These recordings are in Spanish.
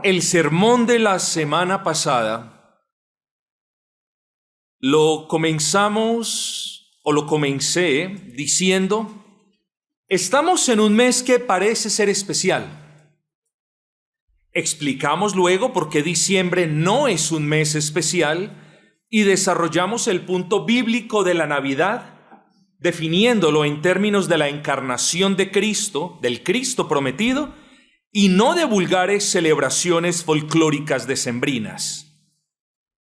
El sermón de la semana pasada lo comencé diciendo, estamos en un mes que parece ser especial. Explicamos luego por qué diciembre no es un mes especial y desarrollamos el punto bíblico de la Navidad, definiéndolo en términos de la encarnación de Cristo, del Cristo prometido, y no de vulgares celebraciones folclóricas decembrinas.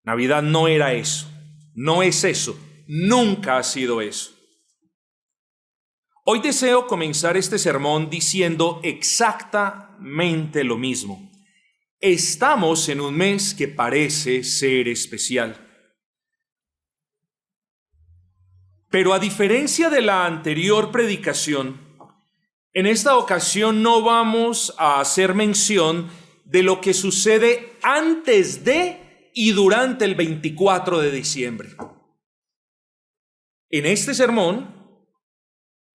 Navidad no era eso, no es eso, nunca ha sido eso. Hoy deseo comenzar este sermón diciendo exactamente lo mismo. Estamos en un mes que parece ser especial. Pero a diferencia de la anterior predicación, en esta ocasión no vamos a hacer mención de lo que sucede antes de y durante el 24 de diciembre. En este sermón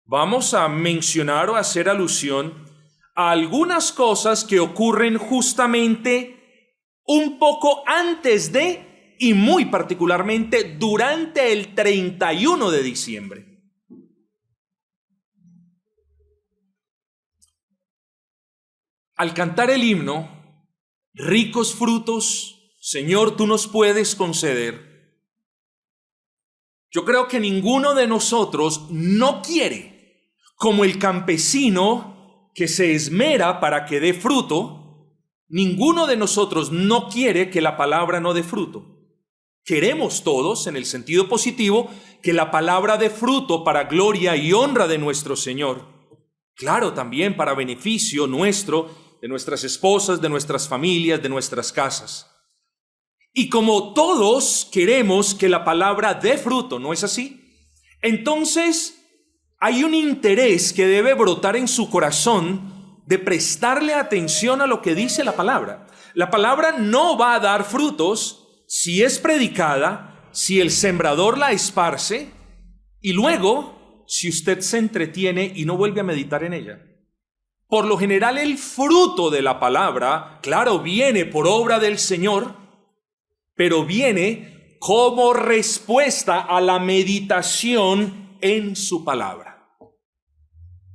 vamos a mencionar o hacer alusión a algunas cosas que ocurren justamente un poco antes de y muy particularmente durante el 31 de diciembre. Al cantar el himno, ricos frutos, Señor, tú nos puedes conceder. Yo creo que ninguno de nosotros no quiere, como el campesino que se esmera para que dé fruto, ninguno de nosotros no quiere que la palabra no dé fruto. Queremos todos, en el sentido positivo, que la palabra dé fruto para gloria y honra de nuestro Señor. Claro, también para beneficio nuestro, de nuestras esposas, de nuestras familias, de nuestras casas. Y como todos queremos que la palabra dé fruto, ¿no es así? Entonces, hay un interés que debe brotar en su corazón de prestarle atención a lo que dice la palabra. La palabra no va a dar frutos si es predicada, si el sembrador la esparce y luego si usted se entretiene y no vuelve a meditar en ella. Por lo general, el fruto de la palabra, claro, viene por obra del Señor, pero viene como respuesta a la meditación en su palabra.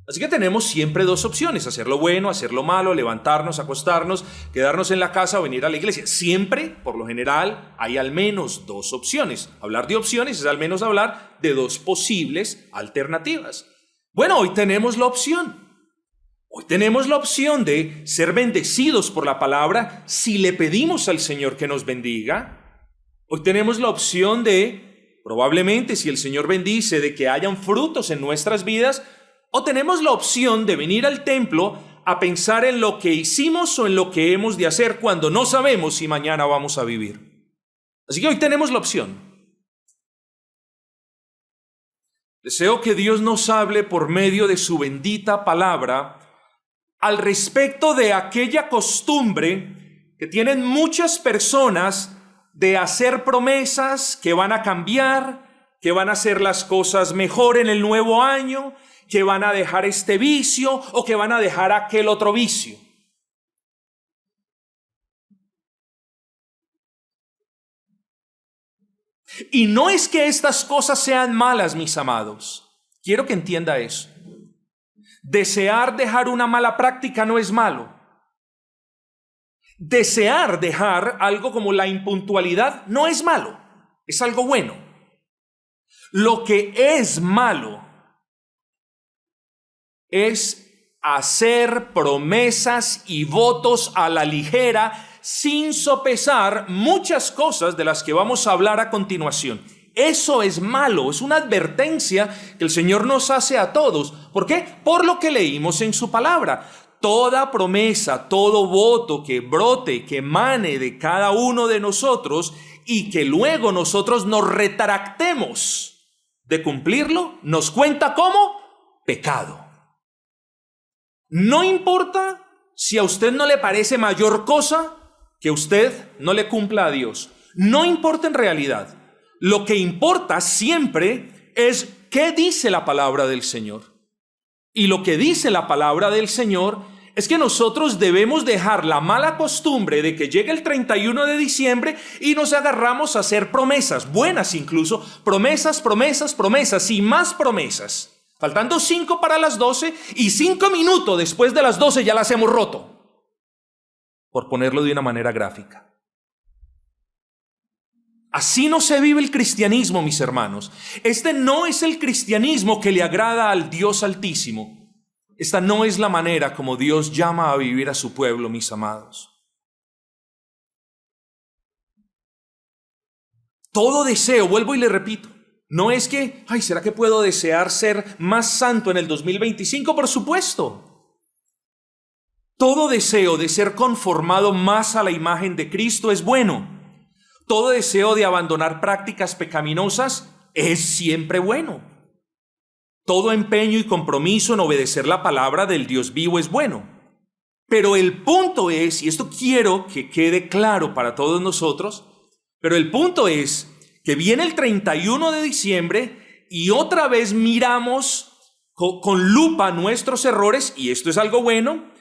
Así que tenemos siempre dos opciones: hacer lo bueno, hacer lo malo, levantarnos, acostarnos, quedarnos en la casa o venir a la iglesia. Siempre, por lo general, hay al menos dos opciones. Hablar de opciones es al menos hablar de dos posibles alternativas. Bueno, hoy tenemos la opción. Hoy tenemos la opción de ser bendecidos por la palabra si le pedimos al Señor que nos bendiga. Hoy tenemos la opción de, probablemente si el Señor bendice, de que hayan frutos en nuestras vidas. O tenemos la opción de venir al templo a pensar en lo que hicimos o en lo que hemos de hacer cuando no sabemos si mañana vamos a vivir. Así que hoy tenemos la opción. Deseo que Dios nos hable por medio de su bendita palabra al respecto de aquella costumbre que tienen muchas personas de hacer promesas que van a cambiar, que van a hacer las cosas mejor en el nuevo año, que van a dejar este vicio o que van a dejar aquel otro vicio. Y no es que estas cosas sean malas, mis amados. Quiero que entienda eso. Desear dejar una mala práctica no es malo. Desear dejar algo como la impuntualidad no es malo, es algo bueno. Lo que es malo es hacer promesas y votos a la ligera sin sopesar muchas cosas de las que vamos a hablar a continuación. Eso es malo, es una advertencia que el Señor nos hace a todos. ¿Por qué? Por lo que leímos en su palabra. Toda promesa, todo voto que brote, que emane de cada uno de nosotros y que luego nosotros nos retractemos de cumplirlo, nos cuenta como pecado. No importa si a usted no le parece mayor cosa que usted no le cumpla a Dios. No importa en realidad. Lo que importa siempre es qué dice la palabra del Señor. Y lo que dice la palabra del Señor es que nosotros debemos dejar la mala costumbre de que llegue el 31 de diciembre y nos agarramos a hacer promesas, buenas incluso, promesas, promesas, promesas y más promesas. Faltando 5 para las 12 y 5 minutos después de las 12 ya las hemos roto, por ponerlo de una manera gráfica. Así no se vive el cristianismo, mis hermanos. Este no es el cristianismo que le agrada al Dios Altísimo. Esta no es la manera como Dios llama a vivir a su pueblo, mis amados. Todo deseo, vuelvo y le repito, no es que, ¿será que puedo desear ser más santo en el 2025? Por supuesto. Todo deseo de ser conformado más a la imagen de Cristo es bueno. Todo deseo de abandonar prácticas pecaminosas es siempre bueno. Todo empeño y compromiso en obedecer la palabra del Dios vivo es bueno. Pero el punto es, y esto quiero que quede claro para todos nosotros, pero el punto es que viene el 31 de diciembre y otra vez miramos con lupa nuestros errores, y esto es algo bueno,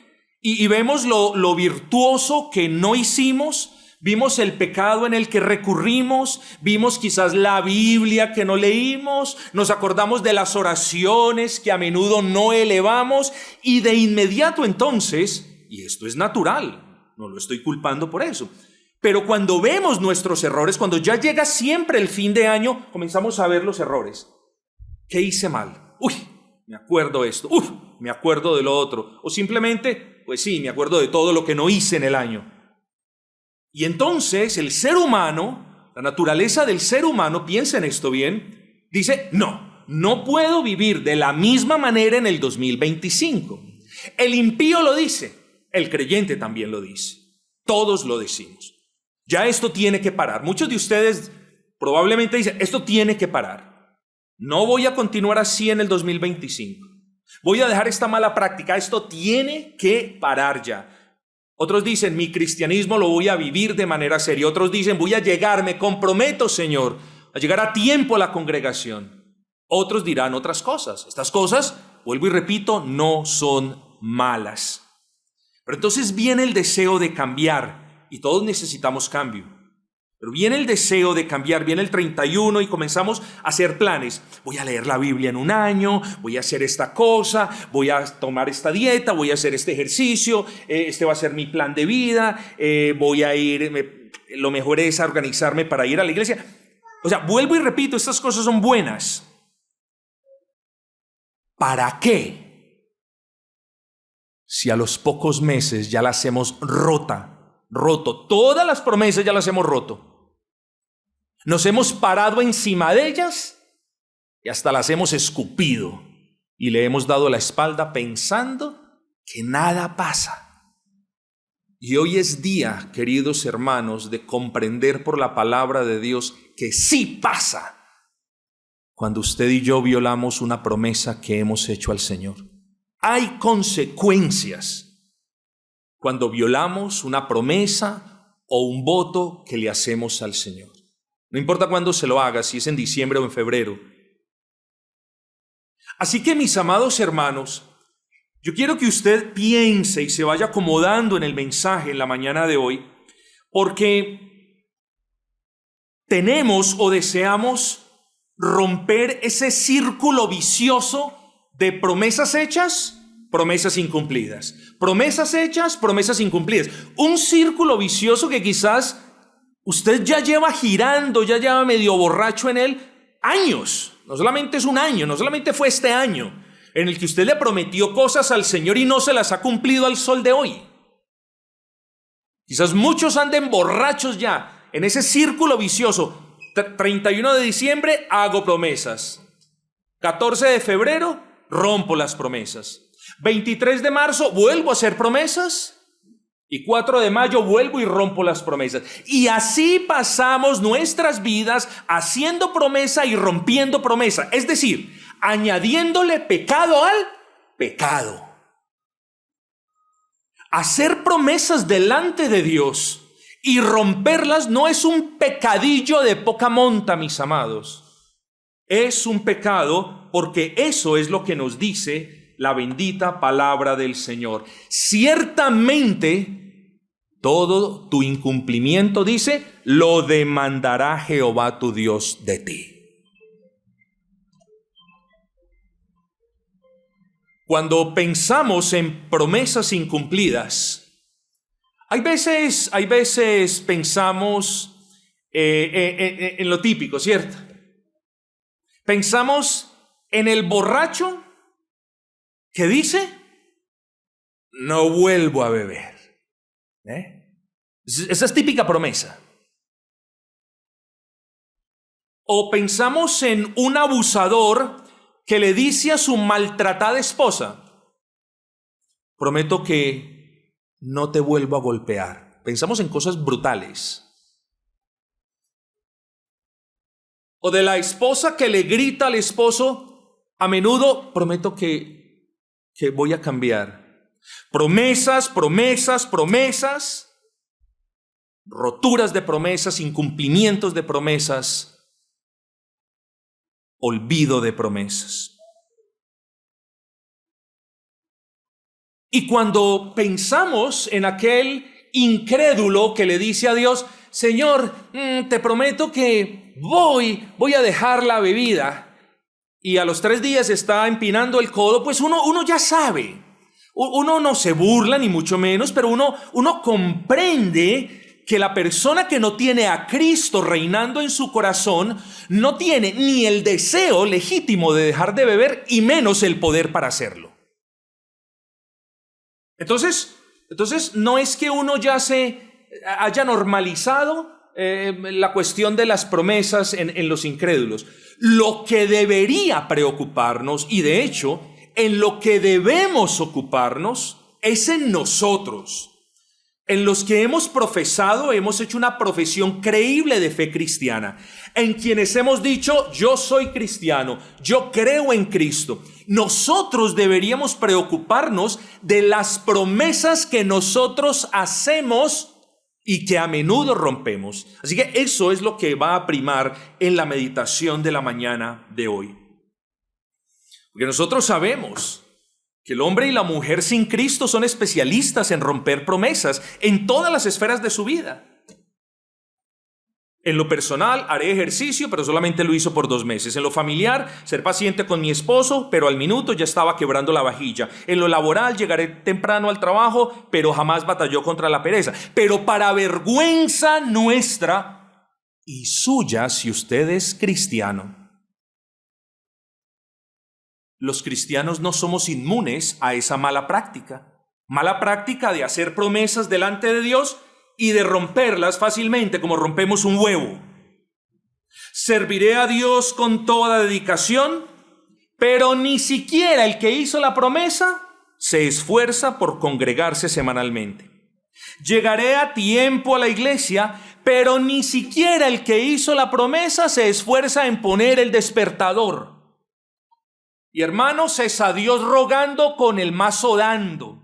y vemos lo virtuoso que no hicimos. Vimos el pecado en el que recurrimos, vimos quizás la Biblia que no leímos, nos acordamos de las oraciones que a menudo no elevamos y de inmediato entonces, y esto es natural, no lo estoy culpando por eso, pero cuando vemos nuestros errores, cuando ya llega siempre el fin de año, comenzamos a ver los errores. ¿Qué hice mal? Me acuerdo de esto, me acuerdo de lo otro, o simplemente, pues sí, me acuerdo de todo lo que no hice en el año. Y entonces el ser humano, la naturaleza del ser humano, piensen esto bien, dice, no puedo vivir de la misma manera en el 2025. El impío lo dice, el creyente también lo dice, todos lo decimos. Ya esto tiene que parar. Muchos de ustedes probablemente dicen, esto tiene que parar. No voy a continuar así en el 2025. Voy a dejar esta mala práctica, esto tiene que parar ya. Otros dicen, mi cristianismo lo voy a vivir de manera seria. Otros dicen, voy a llegar, me comprometo, Señor, a llegar a tiempo a la congregación. Otros dirán otras cosas. Estas cosas, vuelvo y repito, no son malas. Pero entonces viene el deseo de cambiar, y todos necesitamos cambio. Pero viene el deseo de cambiar, viene el 31 y comenzamos a hacer planes. Voy a leer la Biblia en un año, voy a hacer esta cosa, voy a tomar esta dieta, voy a hacer este ejercicio, este va a ser mi plan de vida, voy a ir, lo mejor es organizarme para ir a la iglesia. O sea, vuelvo y repito, estas cosas son buenas. ¿Para qué? Si a los pocos meses ya las hemos roto, todas las promesas ya las hemos roto. Nos hemos parado encima de ellas y hasta las hemos escupido y le hemos dado la espalda pensando que nada pasa. Y hoy es día, queridos hermanos, de comprender por la palabra de Dios que sí pasa cuando usted y yo violamos una promesa que hemos hecho al Señor. Hay consecuencias cuando violamos una promesa o un voto que le hacemos al Señor. No importa cuándo se lo haga, si es en diciembre o en febrero. Así que, mis amados hermanos, yo quiero que usted piense y se vaya acomodando en el mensaje en la mañana de hoy, porque tenemos o deseamos romper ese círculo vicioso de promesas hechas, promesas incumplidas. Promesas hechas, promesas incumplidas. Un círculo vicioso que quizás usted ya lleva girando, ya lleva medio borracho en él años. No solamente es un año, no solamente fue este año en el que usted le prometió cosas al Señor y no se las ha cumplido al sol de hoy. Quizás muchos anden borrachos ya en ese círculo vicioso. 31 de diciembre hago promesas. 14 de febrero rompo las promesas. 23 de marzo vuelvo a hacer promesas. Y 4 de mayo vuelvo y rompo las promesas. Y así pasamos nuestras vidas haciendo promesa y rompiendo promesa. Es decir, añadiéndole pecado al pecado. Hacer promesas delante de Dios y romperlas no es un pecadillo de poca monta, mis amados. Es un pecado porque eso es lo que nos dice la bendita palabra del Señor. Ciertamente, todo tu incumplimiento, dice, lo demandará Jehová tu Dios de ti. Cuando pensamos en promesas incumplidas, hay veces pensamos en lo típico, ¿cierto? Pensamos en el borracho que dice, no vuelvo a beber. Esa es típica promesa. O pensamos en un abusador que le dice a su maltratada esposa, prometo que no te vuelvo a golpear. Pensamos en cosas brutales. O de la esposa que le grita al esposo, a menudo, prometo que voy a cambiar. Promesas, promesas, promesas, roturas de promesas, incumplimientos de promesas, olvido de promesas. Y cuando pensamos en aquel incrédulo que le dice a Dios, Señor, te prometo que voy a dejar la bebida, y a los 3 días está empinando el codo, pues uno ya sabe, uno no se burla ni mucho menos, pero uno comprende que la persona que no tiene a Cristo reinando en su corazón no tiene ni el deseo legítimo de dejar de beber y menos el poder para hacerlo. Entonces no es que uno ya se haya normalizado la cuestión de las promesas en los incrédulos. Lo que debería preocuparnos, y de hecho en lo que debemos ocuparnos, es en nosotros. En los que hemos profesado, hemos hecho una profesión creíble de fe cristiana, en quienes hemos dicho, yo soy cristiano, yo creo en Cristo. Nosotros deberíamos preocuparnos de las promesas que nosotros hacemos y que a menudo rompemos. Así que eso es lo que va a primar en la meditación de la mañana de hoy. Porque nosotros sabemos que el hombre y la mujer sin Cristo son especialistas en romper promesas en todas las esferas de su vida. En lo personal, haré ejercicio, pero solamente lo hizo por 2 meses. En lo familiar, ser paciente con mi esposo, pero al minuto ya estaba quebrando la vajilla. En lo laboral, llegaré temprano al trabajo, pero jamás batalló contra la pereza. Pero para vergüenza nuestra y suya, si usted es cristiano, los cristianos no somos inmunes a esa mala práctica de hacer promesas delante de Dios y de romperlas fácilmente como rompemos un huevo. Serviré a Dios con toda dedicación, pero ni siquiera el que hizo la promesa se esfuerza por congregarse semanalmente. Llegaré a tiempo a la iglesia, pero ni siquiera el que hizo la promesa se esfuerza en poner el despertador. Y hermanos, es a Dios rogando con el mazo dando.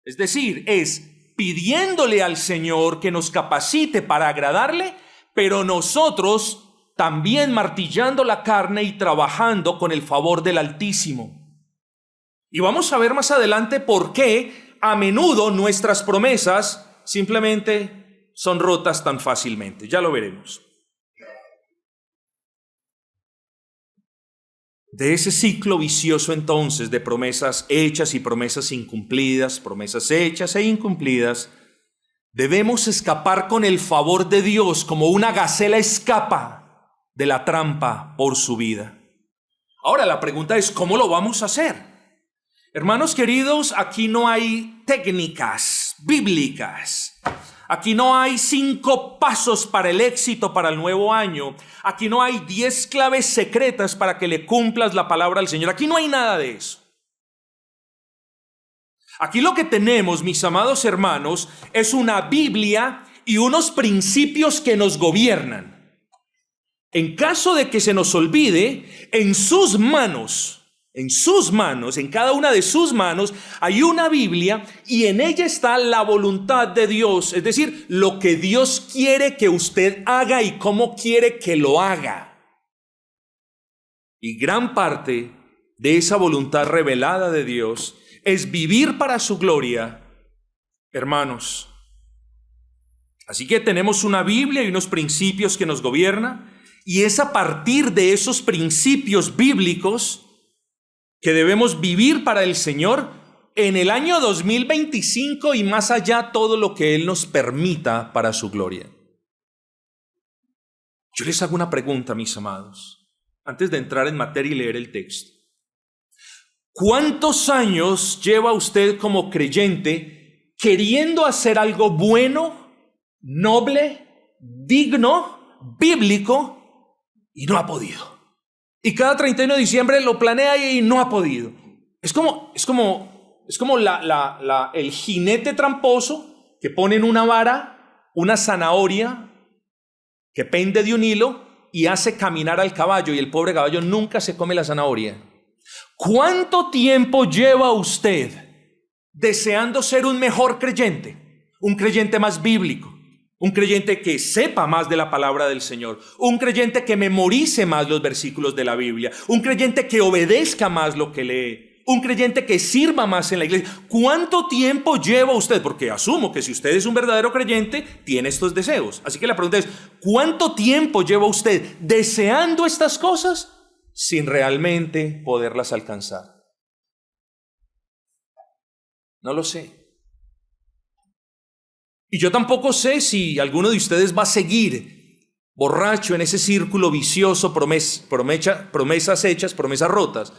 Es decir, es pidiéndole al Señor que nos capacite para agradarle, pero nosotros también martillando la carne y trabajando con el favor del Altísimo. Y vamos a ver más adelante por qué a menudo nuestras promesas simplemente son rotas tan fácilmente. Ya lo veremos. De ese ciclo vicioso entonces de promesas hechas y promesas incumplidas, promesas hechas e incumplidas, debemos escapar con el favor de Dios como una gacela escapa de la trampa por su vida. Ahora la pregunta es, ¿cómo lo vamos a hacer? Hermanos queridos, aquí no hay técnicas bíblicas. Aquí no hay 5 pasos para el éxito para el nuevo año. Aquí no hay 10 claves secretas para que le cumplas la palabra al Señor. Aquí no hay nada de eso. Aquí lo que tenemos, mis amados hermanos, es una Biblia y unos principios que nos gobiernan. En caso de que se nos olvide, en sus manos, en cada una de sus manos, hay una Biblia y en ella está la voluntad de Dios, es decir, lo que Dios quiere que usted haga y cómo quiere que lo haga. Y gran parte de esa voluntad revelada de Dios es vivir para su gloria, hermanos. Así que tenemos una Biblia y unos principios que nos gobiernan, y es a partir de esos principios bíblicos que debemos vivir para el Señor en el año 2025 y más allá, todo lo que Él nos permita para su gloria. Yo les hago una pregunta, mis amados, antes de entrar en materia y leer el texto. ¿Cuántos años lleva usted como creyente queriendo hacer algo bueno, noble, digno, bíblico, y no ha podido? Y cada 31 de diciembre lo planea y no ha podido. Es como el jinete tramposo que pone en una vara una zanahoria que pende de un hilo y hace caminar al caballo, y el pobre caballo nunca se come la zanahoria. ¿Cuánto tiempo lleva usted deseando ser un mejor creyente? Un creyente más bíblico, un creyente que sepa más de la palabra del Señor, un creyente que memorice más los versículos de la Biblia, un creyente que obedezca más lo que lee, un creyente que sirva más en la iglesia. ¿Cuánto tiempo lleva usted? Porque asumo que si usted es un verdadero creyente, tiene estos deseos. Así que la pregunta es, ¿cuánto tiempo lleva usted deseando estas cosas sin realmente poderlas alcanzar? No lo sé. Y yo tampoco sé si alguno de ustedes va a seguir borracho en ese círculo vicioso, promesas hechas, promesas rotas.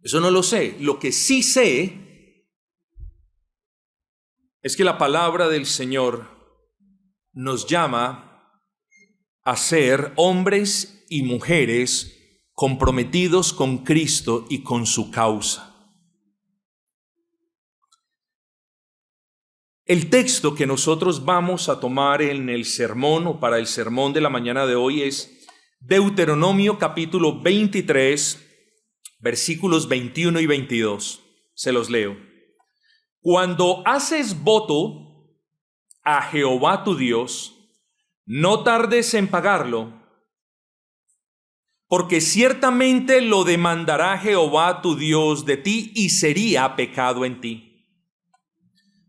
Eso no lo sé. Lo que sí sé es que la palabra del Señor nos llama a ser hombres y mujeres comprometidos con Cristo y con su causa. El texto que nosotros vamos a tomar en el sermón o para el sermón de la mañana de hoy es Deuteronomio capítulo 23, versículos 21 y 22. Se los leo. Cuando haces voto a Jehová tu Dios, no tardes en pagarlo, porque ciertamente lo demandará Jehová tu Dios de ti y sería pecado en ti.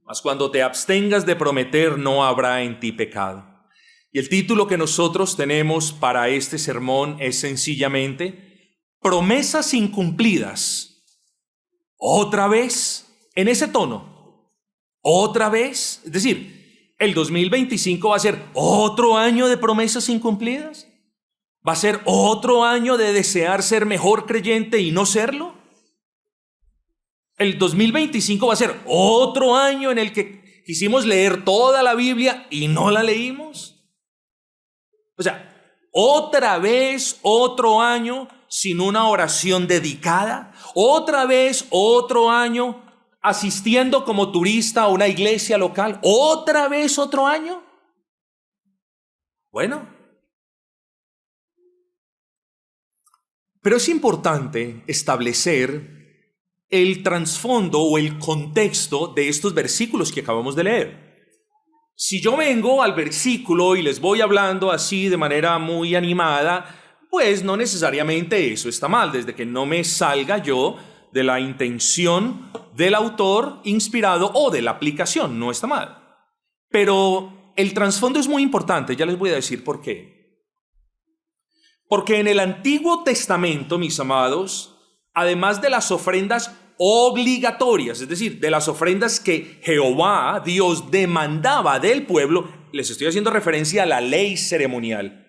Mas cuando te abstengas de prometer, no habrá en ti pecado. Y el título que nosotros tenemos para este sermón es sencillamente promesas incumplidas. Otra vez, en ese tono, otra vez. Es decir, el 2025 va a ser otro año de promesas incumplidas. ¿Va a ser otro año de desear ser mejor creyente y no serlo? El 2025 va a ser otro año en el que quisimos leer toda la Biblia y no la leímos. O sea, otra vez otro año sin una oración dedicada. Otra vez otro año asistiendo como turista a una iglesia local. Otra vez otro año. Bueno, pero es importante establecer el trasfondo o el contexto de estos versículos que acabamos de leer. Si yo vengo al versículo y les voy hablando así de manera muy animada, pues no necesariamente eso está mal, desde que no me salga yo de la intención del autor inspirado o de la aplicación, no está mal. Pero el trasfondo es muy importante, ya les voy a decir por qué. Porque en el Antiguo Testamento, mis amados, además de las ofrendas obligatorias, es decir, de las ofrendas que Jehová, Dios, demandaba del pueblo, les estoy haciendo referencia a la ley ceremonial,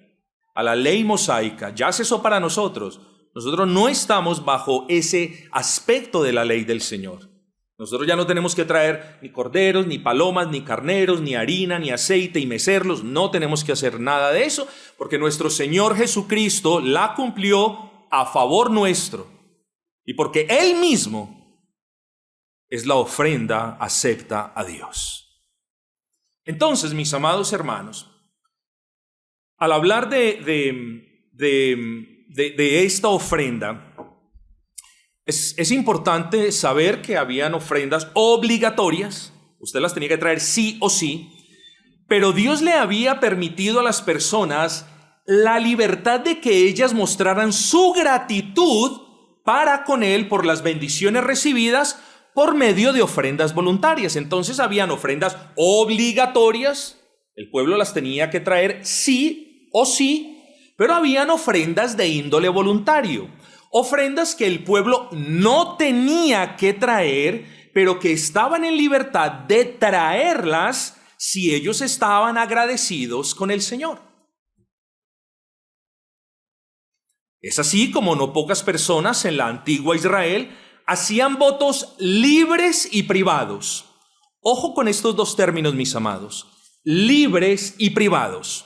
a la ley mosaica, ya cesó para nosotros. Nosotros no estamos bajo ese aspecto de la ley del Señor. Nosotros ya no tenemos que traer ni corderos, ni palomas, ni carneros, ni harina, ni aceite y mecerlos. No tenemos que hacer nada de eso, porque nuestro Señor Jesucristo la cumplió a favor nuestro. Y porque Él mismo es la ofrenda acepta a Dios. Entonces, mis amados hermanos, al hablar de esta ofrenda, es importante saber que habían ofrendas obligatorias. Usted las tenía que traer sí o sí, pero Dios le había permitido a las personas la libertad de que ellas mostraran su gratitud para con él por las bendiciones recibidas por medio de ofrendas voluntarias. Entonces habían ofrendas obligatorias, el pueblo las tenía que traer sí o sí, pero habían ofrendas de índole voluntario, ofrendas que el pueblo no tenía que traer, pero que estaban en libertad de traerlas si ellos estaban agradecidos con el Señor. Es así como no pocas personas en la antigua Israel hacían votos libres y privados. Ojo con estos dos términos, mis amados, libres y privados.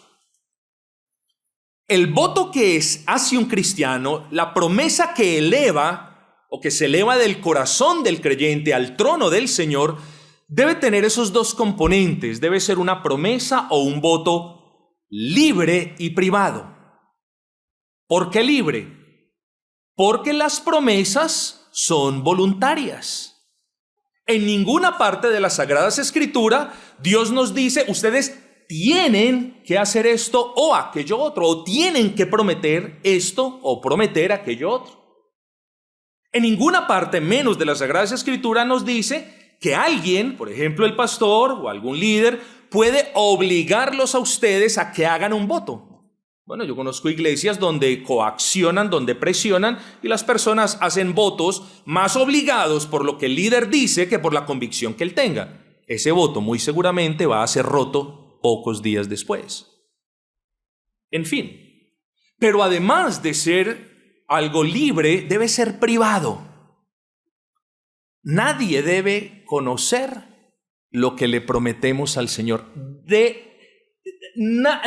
El voto que hace un cristiano, la promesa que eleva o que se eleva del corazón del creyente al trono del Señor, debe tener esos dos componentes. Debe ser una promesa o un voto libre y privado. ¿Por qué libre? Porque las promesas son voluntarias. En ninguna parte de las Sagradas Escrituras Dios nos dice, ustedes tienen que hacer esto o aquello otro, o tienen que prometer esto o prometer aquello otro. En ninguna parte, menos de la Sagrada Escritura, nos dice que alguien, por ejemplo el pastor o algún líder, puede obligarlos a ustedes a que hagan un voto. Bueno, yo conozco iglesias donde coaccionan, donde presionan y las personas hacen votos más obligados por lo que el líder dice que por la convicción que él tenga. Ese voto muy seguramente va a ser roto pocos días después. En fin, pero además de ser algo libre, debe ser privado. Nadie debe conocer lo que le prometemos al Señor.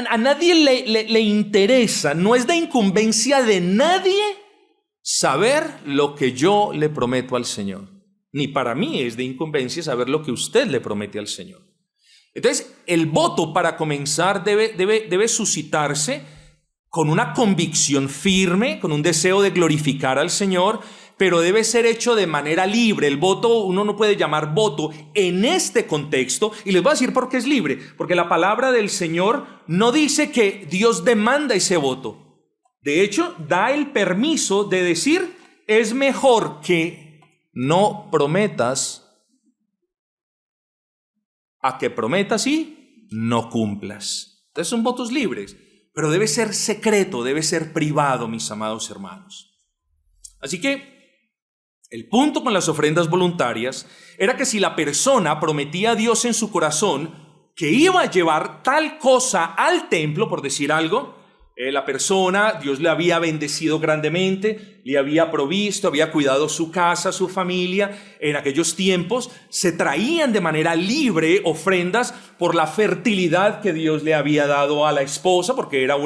A nadie le interesa, no es de incumbencia de nadie saber lo que yo le prometo al Señor. Ni para mí es de incumbencia saber lo que usted le promete al Señor. Entonces, el voto para comenzar debe suscitarse con una convicción firme, con un deseo de glorificar al Señor, pero debe ser hecho de manera libre. El voto, uno no puede llamar voto en este contexto, y les voy a decir por qué es libre, porque la palabra del Señor no dice que Dios demanda ese voto. De hecho, da el permiso de decir, es mejor que no prometas a que prometas y no cumplas. Entonces son votos libres, pero debe ser secreto, debe ser privado, mis amados hermanos. Así que el punto con las ofrendas voluntarias era que si la persona prometía a Dios en su corazón que iba a llevar tal cosa al templo, por decir algo, la persona, Dios le había bendecido grandemente, le había provisto, había cuidado su casa, su familia. En aquellos tiempos se traían de manera libre ofrendas por la fertilidad que Dios le había dado a la esposa, porque era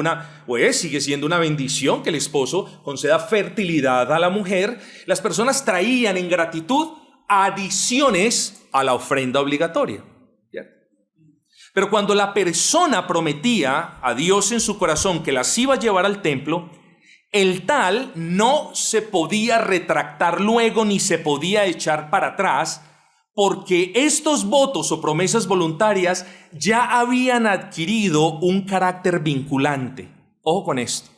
sigue siendo una bendición que el esposo conceda fertilidad a la mujer. Las personas traían en gratitud adiciones a la ofrenda obligatoria. Pero cuando la persona prometía a Dios en su corazón que las iba a llevar al templo, el tal no se podía retractar luego ni se podía echar para atrás, porque estos votos o promesas voluntarias ya habían adquirido un carácter vinculante. Ojo con esto.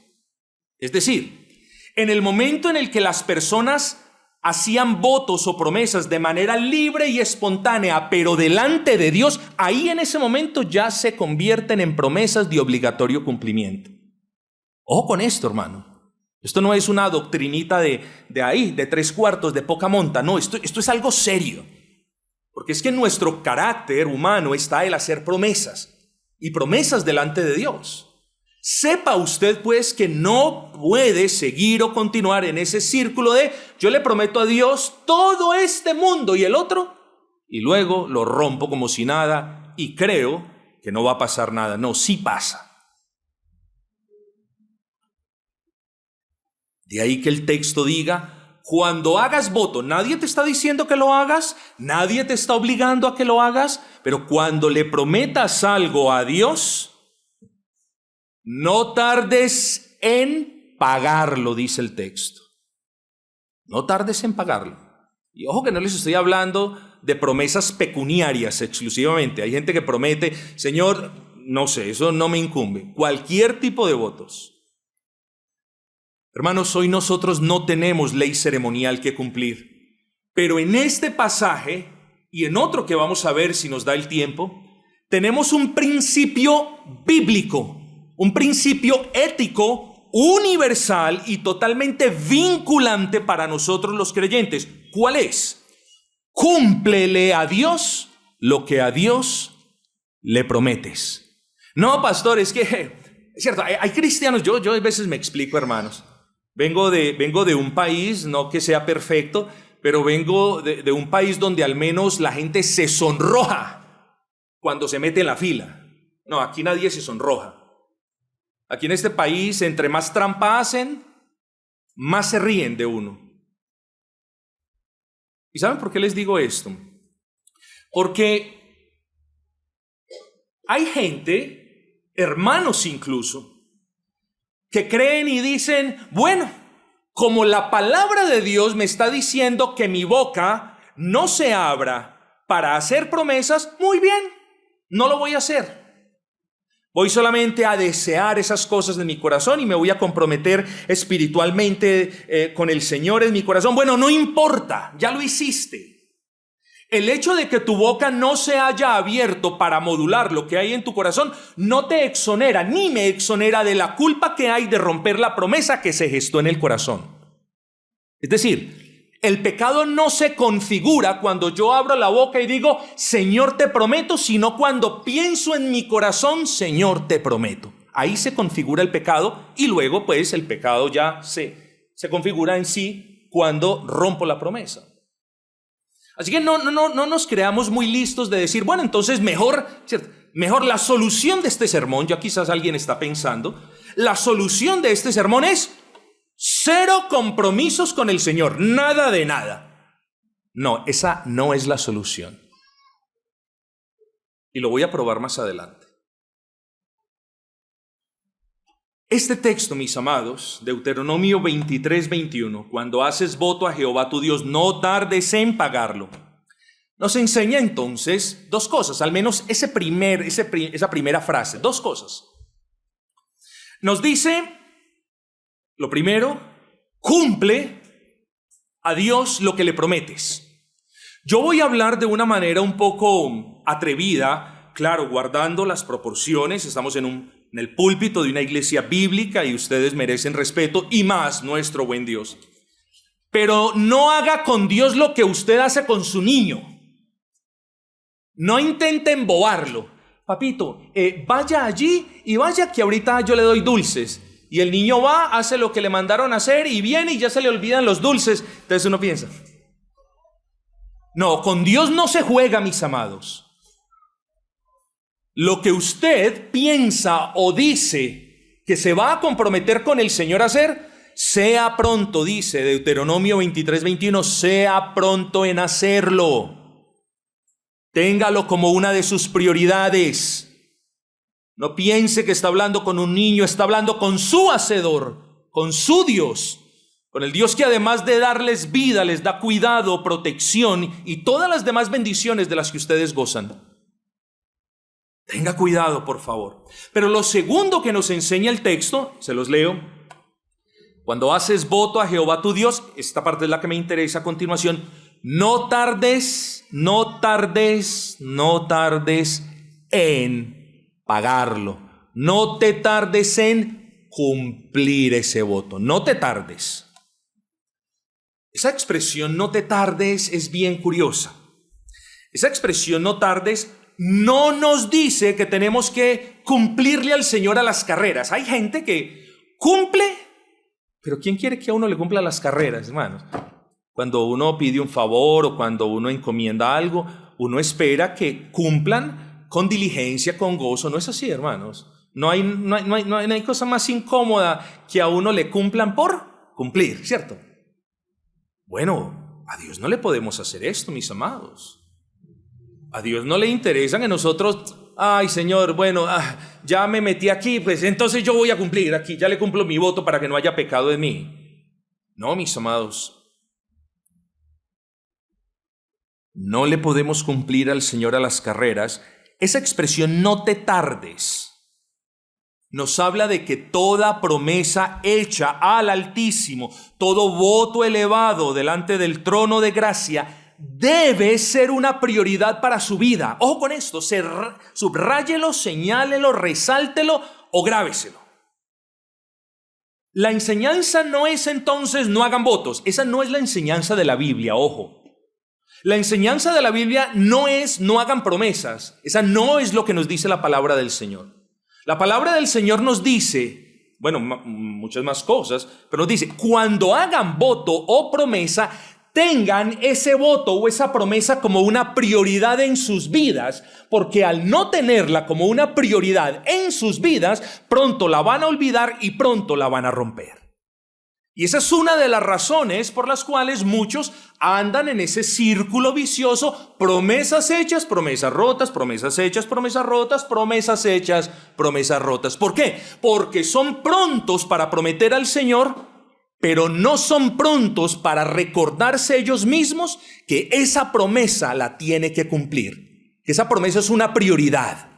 Es decir, en el momento en el que las personas hacían votos o promesas de manera libre y espontánea, pero delante de Dios, ahí en ese momento ya se convierten en promesas de obligatorio cumplimiento. Ojo con esto, hermano. Esto no es una doctrinita de 3/4, de poca monta. No, esto es algo serio. Porque es que en nuestro carácter humano está el hacer promesas, y promesas delante de Dios. Sepa usted pues que no puede seguir o continuar en ese círculo de yo le prometo a Dios todo este mundo y el otro, y luego lo rompo como si nada y creo que no va a pasar nada. No, sí pasa. De ahí que el texto diga, cuando hagas voto, nadie te está diciendo que lo hagas, nadie te está obligando a que lo hagas, pero cuando le prometas algo a Dios, no tardes en pagarlo, dice el texto. No tardes en pagarlo. Y ojo que no les estoy hablando de promesas pecuniarias exclusivamente. Hay gente que promete, Señor, no sé, eso no me incumbe. Cualquier tipo de votos. Hermanos, hoy nosotros no tenemos ley ceremonial que cumplir, pero en este pasaje y en otro que vamos a ver si nos da el tiempo, tenemos un principio bíblico, un principio ético universal y totalmente vinculante para nosotros los creyentes. ¿Cuál es? Cúmplele a Dios lo que a Dios le prometes. No, pastor, es que es cierto, hay cristianos, yo a veces me explico, hermanos. Vengo de un país, no que sea perfecto, pero vengo de un país donde al menos la gente se sonroja cuando se mete en la fila. No, aquí nadie se sonroja. Aquí en este país, entre más trampa hacen, más se ríen de uno. ¿Y saben por qué les digo esto? Porque hay gente, hermanos incluso, que creen y dicen, bueno, como la palabra de Dios me está diciendo que mi boca no se abra para hacer promesas, muy bien, no lo voy a hacer. Voy solamente a desear esas cosas de mi corazón y me voy a comprometer espiritualmente con el Señor en mi corazón. Bueno, no importa, ya lo hiciste. El hecho de que tu boca no se haya abierto para modular lo que hay en tu corazón no te exonera, ni me exonera de la culpa que hay de romper la promesa que se gestó en el corazón. Es decir, el pecado no se configura cuando yo abro la boca y digo, Señor, te prometo, sino cuando pienso en mi corazón, Señor, te prometo. Ahí se configura el pecado y luego pues el pecado ya se configura en sí cuando rompo la promesa. Así que no nos creamos muy listos de decir, bueno, entonces mejor la solución de este sermón, ya quizás alguien está pensando, la solución de este sermón es 0 compromisos con el Señor, nada de nada. No, esa no es la solución. Y lo voy a probar más adelante. Este texto, mis amados, Deuteronomio 23:21, cuando haces voto a Jehová tu Dios, no tardes en pagarlo, nos enseña entonces 2 cosas, al menos esa primera frase, 2 cosas. Nos dice, lo primero, cumple a Dios lo que le prometes. Yo voy a hablar de una manera un poco atrevida, claro, guardando las proporciones, estamos en el púlpito de una iglesia bíblica y ustedes merecen respeto y más nuestro buen Dios. Pero no haga con Dios lo que usted hace con su niño. No intente embobarlo. Papito, vaya allí y vaya que ahorita yo le doy dulces. Y el niño va, hace lo que le mandaron a hacer y viene y ya se le olvidan los dulces. Entonces uno piensa, no, con Dios no se juega, mis amados. Lo que usted piensa o dice que se va a comprometer con el Señor a hacer, sea pronto, dice Deuteronomio 23:21, sea pronto en hacerlo. Téngalo como una de sus prioridades. No piense que está hablando con un niño, está hablando con su Hacedor, con su Dios, con el Dios que además de darles vida, les da cuidado, protección y todas las demás bendiciones de las que ustedes gozan. Tenga cuidado, por favor. Pero lo segundo que nos enseña el texto, se los leo. Cuando haces voto a Jehová tu Dios, esta parte es la que me interesa a continuación, no tardes en pagarlo. No te tardes en cumplir ese voto. No te tardes. Esa expresión no te tardes es bien curiosa. Esa expresión no tardes no nos dice que tenemos que cumplirle al Señor a las carreras. Hay gente que cumple, pero ¿quién quiere que a uno le cumpla las carreras, hermanos? Cuando uno pide un favor o cuando uno encomienda algo, uno espera que cumplan con diligencia, con gozo. No es así, hermanos. No hay cosa más incómoda que a uno le cumplan por cumplir, ¿cierto? Bueno, a Dios no le podemos hacer esto, mis amados. A Dios no le interesa que nosotros, ay Señor, bueno, ya me metí aquí, pues entonces yo voy a cumplir aquí, ya le cumplo mi voto para que no haya pecado en mí. No, mis amados. No le podemos cumplir al Señor a las carreras. Esa expresión no te tardes nos habla de que toda promesa hecha al Altísimo, todo voto elevado delante del trono de gracia, debe ser una prioridad para su vida. Ojo con esto, subráyelo, señálelo, resáltelo o grábeselo. La enseñanza no es entonces no hagan votos. Esa no es la enseñanza de la Biblia, ojo. La enseñanza de la Biblia no es no hagan promesas. Esa no es lo que nos dice la palabra del Señor. La palabra del Señor nos dice, bueno, muchas más cosas, pero nos dice, cuando hagan voto o promesa, tengan ese voto o esa promesa como una prioridad en sus vidas, porque al no tenerla como una prioridad en sus vidas, pronto la van a olvidar y pronto la van a romper. Y esa es una de las razones por las cuales muchos andan en ese círculo vicioso, promesas hechas, promesas rotas, promesas hechas, promesas rotas, promesas hechas, promesas rotas. ¿Por qué? Porque son prontos para prometer al Señor, pero no son prontos para recordarse ellos mismos que esa promesa la tiene que cumplir, que esa promesa es una prioridad.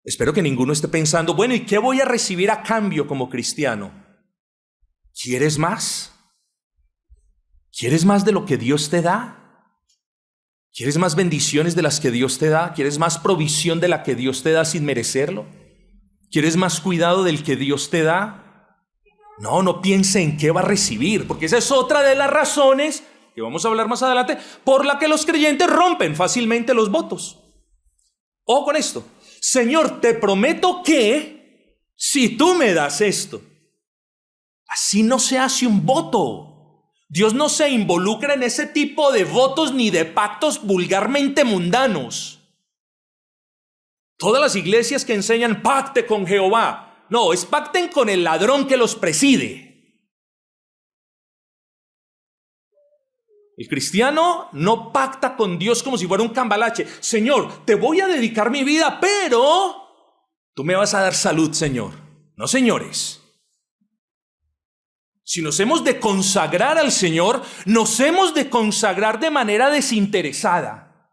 Espero que ninguno esté pensando, bueno, ¿y qué voy a recibir a cambio como cristiano? ¿Quieres más? ¿Quieres más de lo que Dios te da? ¿Quieres más bendiciones de las que Dios te da? ¿Quieres más provisión de la que Dios te da sin merecerlo? ¿Quieres más cuidado del que Dios te da? No piense en qué va a recibir, porque esa es otra de las razones, que vamos a hablar más adelante, por la que los creyentes rompen fácilmente los votos. Ojo con esto. Señor, te prometo que si tú me das esto. Así no se hace un voto. Dios no se involucra en ese tipo de votos ni de pactos vulgarmente mundanos. Todas las iglesias que enseñan pacte con Jehová, no, es pacten con el ladrón que los preside. El cristiano no pacta con Dios como si fuera un cambalache. Señor, te voy a dedicar mi vida, pero tú me vas a dar salud, Señor. No, señores. Si nos hemos de consagrar al Señor, nos hemos de consagrar de manera desinteresada.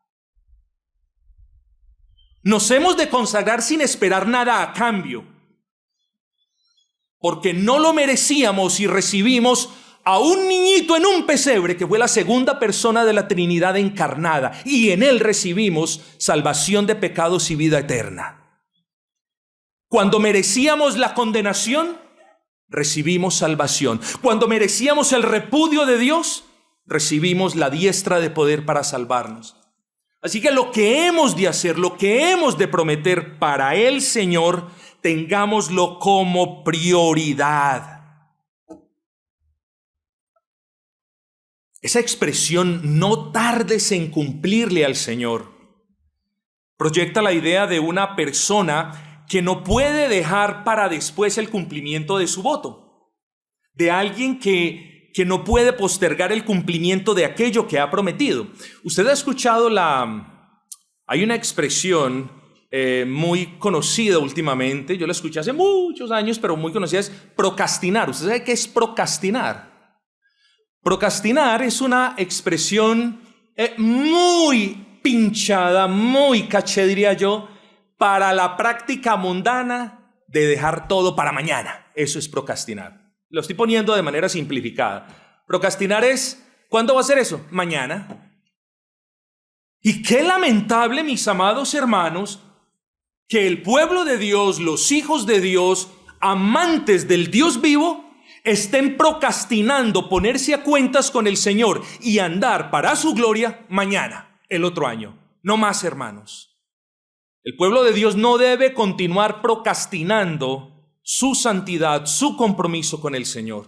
Nos hemos de consagrar sin esperar nada a cambio. Porque no lo merecíamos y recibimos a un niñito en un pesebre que fue la segunda persona de la Trinidad encarnada. Y en él recibimos salvación de pecados y vida eterna. Cuando merecíamos la condenación, recibimos salvación. Cuando merecíamos el repudio de Dios, recibimos la diestra de poder para salvarnos. Así que lo que hemos de hacer, lo que hemos de prometer para el Señor, tengámoslo como prioridad. Esa expresión, no tardes en cumplirle al Señor, proyecta la idea de una persona que no puede dejar para después el cumplimiento de su voto, de alguien que no puede postergar el cumplimiento de aquello que ha prometido. Usted ha escuchado hay una expresión muy conocida últimamente, yo la escuché hace muchos años, pero muy conocida, es procrastinar. ¿Usted sabe qué es procrastinar? Procrastinar es una expresión muy pinchada, muy caché, diría yo, para la práctica mundana de dejar todo para mañana. Eso es procrastinar. Lo estoy poniendo de manera simplificada. Procrastinar es, ¿cuándo va a ser eso? Mañana. Y qué lamentable, mis amados hermanos, que el pueblo de Dios, los hijos de Dios, amantes del Dios vivo, estén procrastinando ponerse a cuentas con el Señor y andar para su gloria mañana, el otro año. No más, hermanos. El pueblo de Dios no debe continuar procrastinando su santidad, su compromiso con el Señor.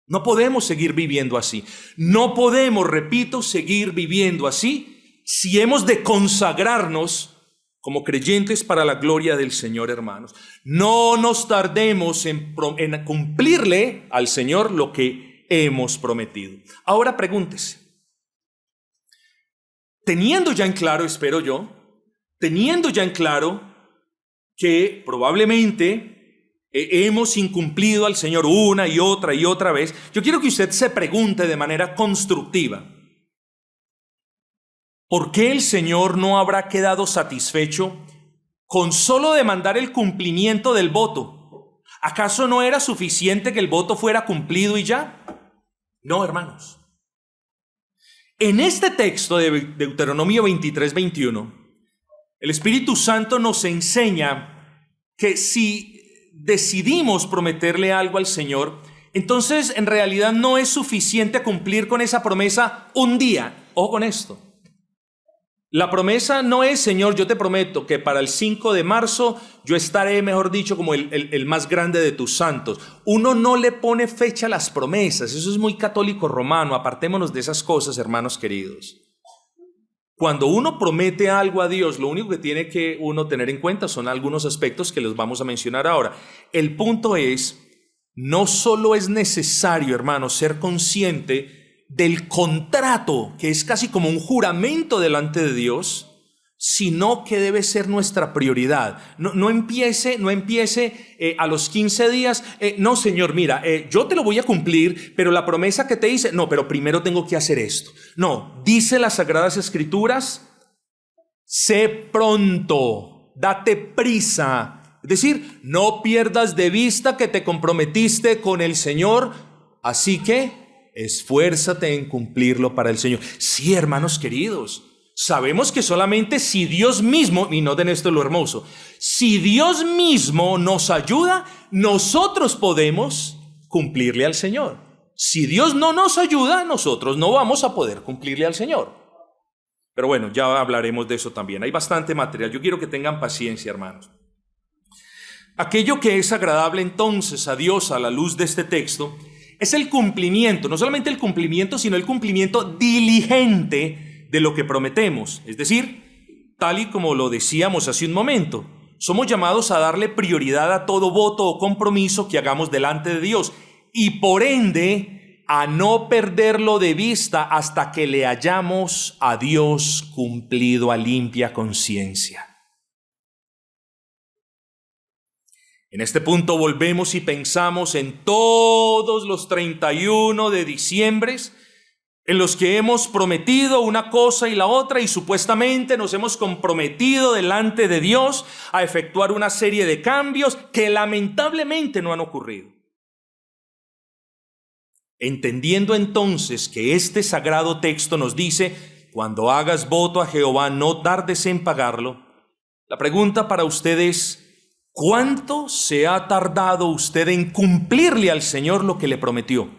No podemos seguir viviendo así. No podemos, repito, seguir viviendo así si hemos de consagrarnos como creyentes para la gloria del Señor, hermanos. No nos tardemos en cumplirle al Señor lo que hemos prometido. Ahora pregúntese, teniendo ya en claro, espero yo, teniendo ya en claro que probablemente hemos incumplido al Señor una y otra vez, yo quiero que usted se pregunte de manera constructiva, ¿por qué el Señor no habrá quedado satisfecho con solo demandar el cumplimiento del voto, ¿acaso no era suficiente que el voto fuera cumplido y ya? No, hermanos. En este texto de Deuteronomio 23:21, el Espíritu Santo nos enseña que si decidimos prometerle algo al Señor, entonces en realidad no es suficiente cumplir con esa promesa un día. Ojo con esto. La promesa no es: Señor, yo te prometo que para el 5 de marzo yo estaré, mejor dicho, como el más grande de tus santos. Uno no le pone fecha a las promesas. Eso es muy católico romano. Apartémonos de esas cosas, hermanos queridos. Cuando uno promete algo a Dios, lo único que tiene que uno tener en cuenta son algunos aspectos que los vamos a mencionar ahora. El punto es, no solo es necesario, hermanos, ser consciente del contrato, que es casi como un juramento delante de Dios, sino que debe ser nuestra prioridad. No empiece a los 15 días, no, Señor, mira, yo te lo voy a cumplir, pero la promesa que te hice, no, pero primero tengo que hacer esto. No, dice las Sagradas Escrituras, sé pronto, date prisa. Es decir, no pierdas de vista que te comprometiste con el Señor, así que esfuérzate en cumplirlo para el Señor. Sí, hermanos queridos, sabemos que solamente si Dios mismo, y noten esto lo hermoso, si Dios mismo nos ayuda, nosotros podemos cumplirle al Señor. Si Dios no nos ayuda, nosotros no vamos a poder cumplirle al Señor. Pero bueno, ya hablaremos de eso también. Hay bastante material. Yo quiero que tengan paciencia, hermanos. Aquello que es agradable entonces a Dios a la luz de este texto es el cumplimiento, no solamente el cumplimiento, sino el cumplimiento diligente de lo que prometemos. Es decir, tal y como lo decíamos hace un momento, somos llamados a darle prioridad a todo voto o compromiso que hagamos delante de Dios y por ende a no perderlo de vista hasta que le hayamos a Dios cumplido a limpia conciencia. En este punto volvemos y pensamos en todos los 31 de diciembre en los que hemos prometido una cosa y la otra y supuestamente nos hemos comprometido delante de Dios a efectuar una serie de cambios que lamentablemente no han ocurrido. Entendiendo entonces que este sagrado texto nos dice, cuando hagas voto a Jehová no tardes en pagarlo, la pregunta para usted es, ¿cuánto se ha tardado usted en cumplirle al Señor lo que le prometió?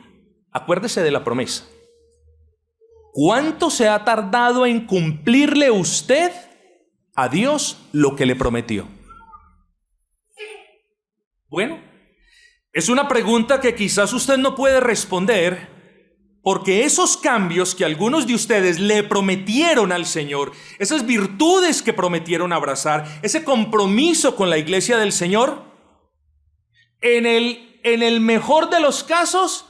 Acuérdese de la promesa. ¿Cuánto se ha tardado en cumplirle usted a Dios lo que le prometió? Bueno, es una pregunta que quizás usted no puede responder porque esos cambios que algunos de ustedes le prometieron al Señor, esas virtudes que prometieron abrazar, ese compromiso con la iglesia del Señor, en el mejor de los casos,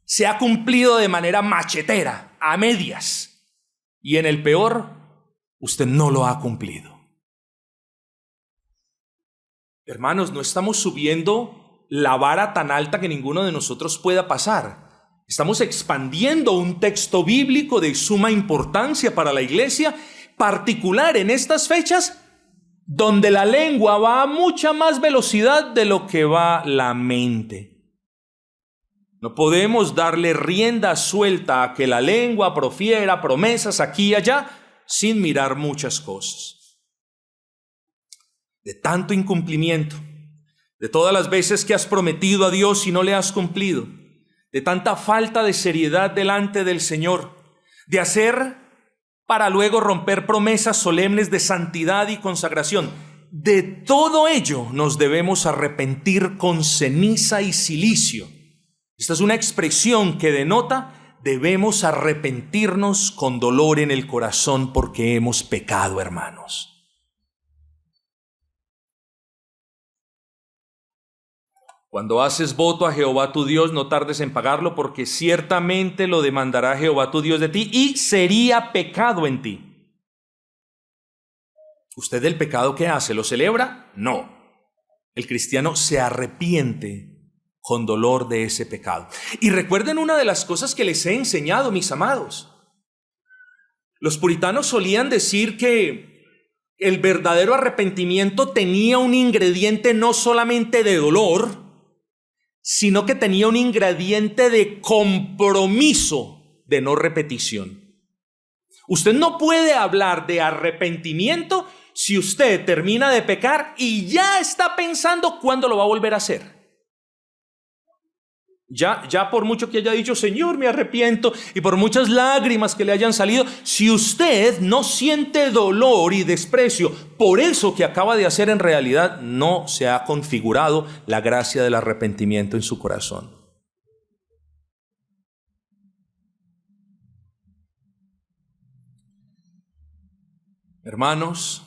se ha cumplido de manera machetera, a medias. Y en el peor, usted no lo ha cumplido. Hermanos, no estamos subiendo la vara tan alta que ninguno de nosotros pueda pasar. Estamos expandiendo un texto bíblico de suma importancia para la iglesia, particular en estas fechas, donde la lengua va a mucha más velocidad de lo que va la mente. No podemos darle rienda suelta a que la lengua profiera promesas aquí y allá sin mirar muchas cosas. De tanto incumplimiento, de todas las veces que has prometido a Dios y no le has cumplido, de tanta falta de seriedad delante del Señor, de hacer para luego romper promesas solemnes de santidad y consagración, de todo ello nos debemos arrepentir con ceniza y cilicio. Esta es una expresión que denota debemos arrepentirnos con dolor en el corazón porque hemos pecado, hermanos. Cuando haces voto a Jehová tu Dios, no tardes en pagarlo, porque ciertamente lo demandará Jehová tu Dios de ti y sería pecado en ti. ¿Usted el pecado que hace lo celebra? No. El cristiano se arrepiente con dolor de ese pecado. Y recuerden una de las cosas que les he enseñado, mis amados. Los puritanos solían decir que el verdadero arrepentimiento tenía un ingrediente no solamente de dolor, sino que tenía un ingrediente de compromiso de no repetición. Usted no puede hablar de arrepentimiento si usted termina de pecar y ya está pensando cuándo lo va a volver a hacer. Ya por mucho que haya dicho, Señor, me arrepiento, y por muchas lágrimas que le hayan salido, si usted no siente dolor y desprecio por eso que acaba de hacer, en realidad no se ha configurado la gracia del arrepentimiento en su corazón. Hermanos,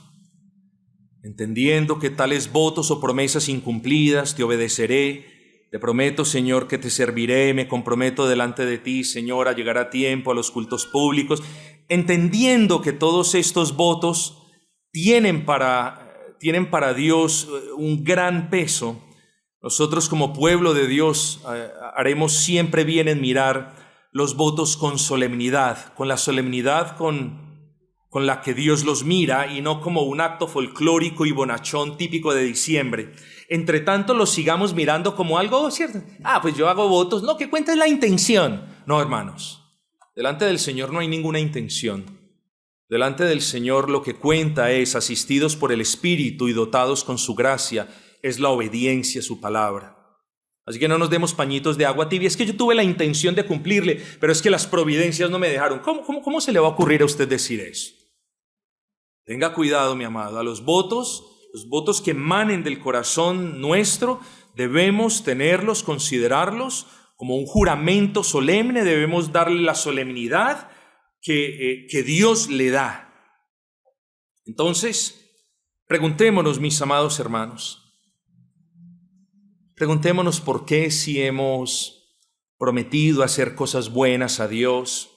entendiendo que tales votos o promesas incumplidas, te obedeceré. Te prometo, Señor, que te serviré, me comprometo delante de ti, Señor, a llegar a tiempo a los cultos públicos, entendiendo que todos estos votos tienen para Dios un gran peso. Nosotros como pueblo de Dios haremos siempre bien en mirar los votos con solemnidad, con la solemnidad con la que Dios los mira, y no como un acto folclórico y bonachón típico de diciembre. Entre tanto, los sigamos mirando como algo cierto. Pues yo hago votos. No, que cuenta es la intención. No, hermanos. Delante del Señor no hay ninguna intención. Delante del Señor lo que cuenta es, asistidos por el Espíritu y dotados con su gracia, es la obediencia a su palabra. Así que no nos demos pañitos de agua tibia. Es que yo tuve la intención de cumplirle, pero es que las providencias no me dejaron. ¿Cómo se le va a ocurrir a usted decir eso? Tenga cuidado, mi amado. A los votos que emanen del corazón nuestro, debemos tenerlos, considerarlos como un juramento solemne, debemos darle la solemnidad que Dios le da. Entonces, preguntémonos, mis amados hermanos, preguntémonos por qué, si hemos prometido hacer cosas buenas a Dios,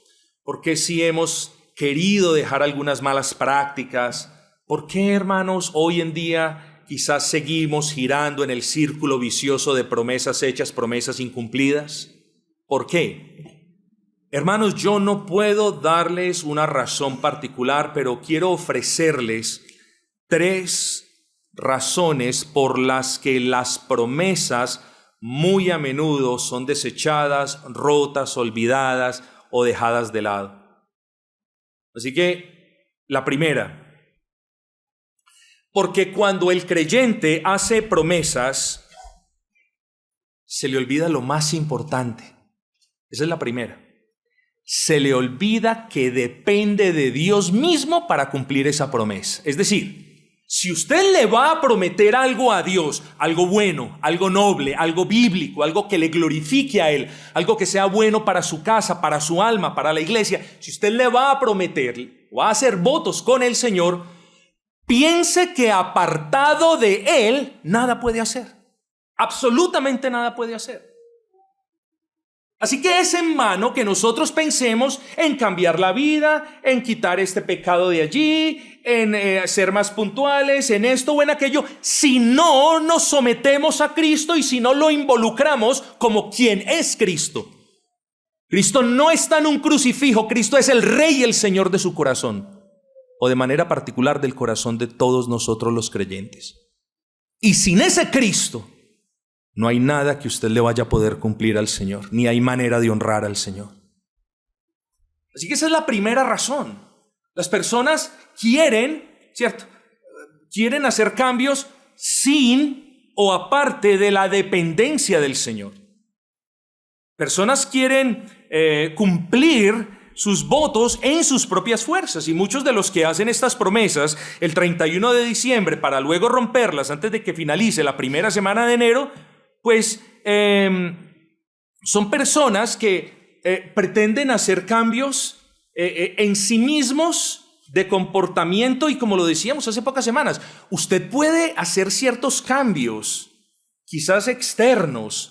por qué si hemos querido dejar algunas malas prácticas, ¿por qué, hermanos, hoy en día quizás seguimos girando en el círculo vicioso de promesas hechas, promesas incumplidas? ¿Por qué? Hermanos, yo no puedo darles una razón particular, pero quiero ofrecerles 3 razones por las que las promesas muy a menudo son desechadas, rotas, olvidadas o dejadas de lado. Así que, la primera, porque cuando el creyente hace promesas, se le olvida lo más importante. Esa es la primera. Se le olvida que depende de Dios mismo para cumplir esa promesa. Es decir, si usted le va a prometer algo a Dios, algo bueno, algo noble, algo bíblico, algo que le glorifique a Él, algo que sea bueno para su casa, para su alma, para la iglesia, si usted le va a prometer, va a hacer votos con el Señor, piense que apartado de Él, nada puede hacer. Absolutamente nada puede hacer. Así que es en vano que nosotros pensemos en cambiar la vida, en quitar este pecado de allí, en ser más puntuales, en esto o en aquello, si no nos sometemos a Cristo y si no lo involucramos como quien es Cristo. Cristo no está en un crucifijo, Cristo es el Rey y el Señor de su corazón, o de manera particular del corazón de todos nosotros los creyentes. Y sin ese Cristo, no hay nada que usted le vaya a poder cumplir al Señor, ni hay manera de honrar al Señor. Así que esa es la primera razón. Las personas quieren, ¿cierto? Quieren hacer cambios sin o aparte de la dependencia del Señor. Personas quieren cumplir sus votos en sus propias fuerzas, y muchos de los que hacen estas promesas el 31 de diciembre para luego romperlas antes de que finalice la primera semana de enero, pues son personas que pretenden hacer cambios en sí mismos de comportamiento, y como lo decíamos hace pocas semanas, usted puede hacer ciertos cambios, quizás externos,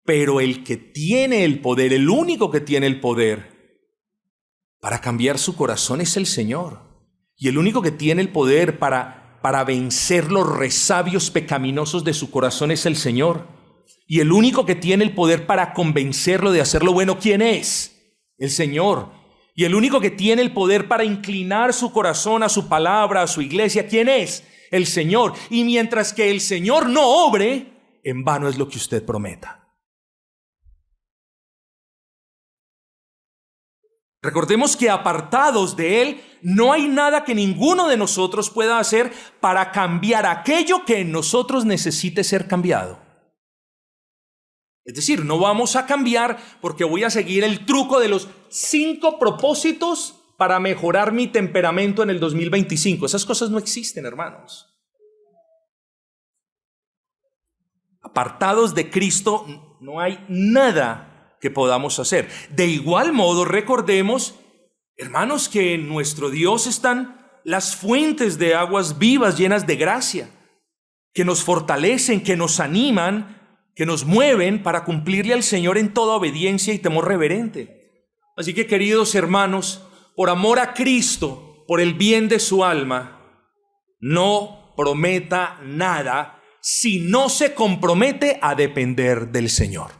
pero el que tiene el poder, el único que tiene el poder para cambiar su corazón es el Señor, y el único que tiene el poder para vencer los resabios pecaminosos de su corazón es el Señor. Y el único que tiene el poder para convencerlo de hacer lo bueno, ¿quién es? El Señor. Y el único que tiene el poder para inclinar su corazón a su palabra, a su iglesia, ¿quién es? El Señor. Y mientras que el Señor no obre, en vano es lo que usted prometa. Recordemos que apartados de Él, no hay nada que ninguno de nosotros pueda hacer para cambiar aquello que en nosotros necesite ser cambiado. Es decir, no vamos a cambiar porque voy a seguir el truco de los 5 propósitos para mejorar mi temperamento en el 2025. Esas cosas no existen, hermanos. Apartados de Cristo, no hay nada que podamos hacer. De igual modo, recordemos, hermanos, que en nuestro Dios están las fuentes de aguas vivas llenas de gracia, que nos fortalecen, que nos animan, que nos mueven para cumplirle al Señor en toda obediencia y temor reverente. Así que, queridos hermanos, por amor a Cristo, por el bien de su alma, no prometa nada si no se compromete a depender del Señor.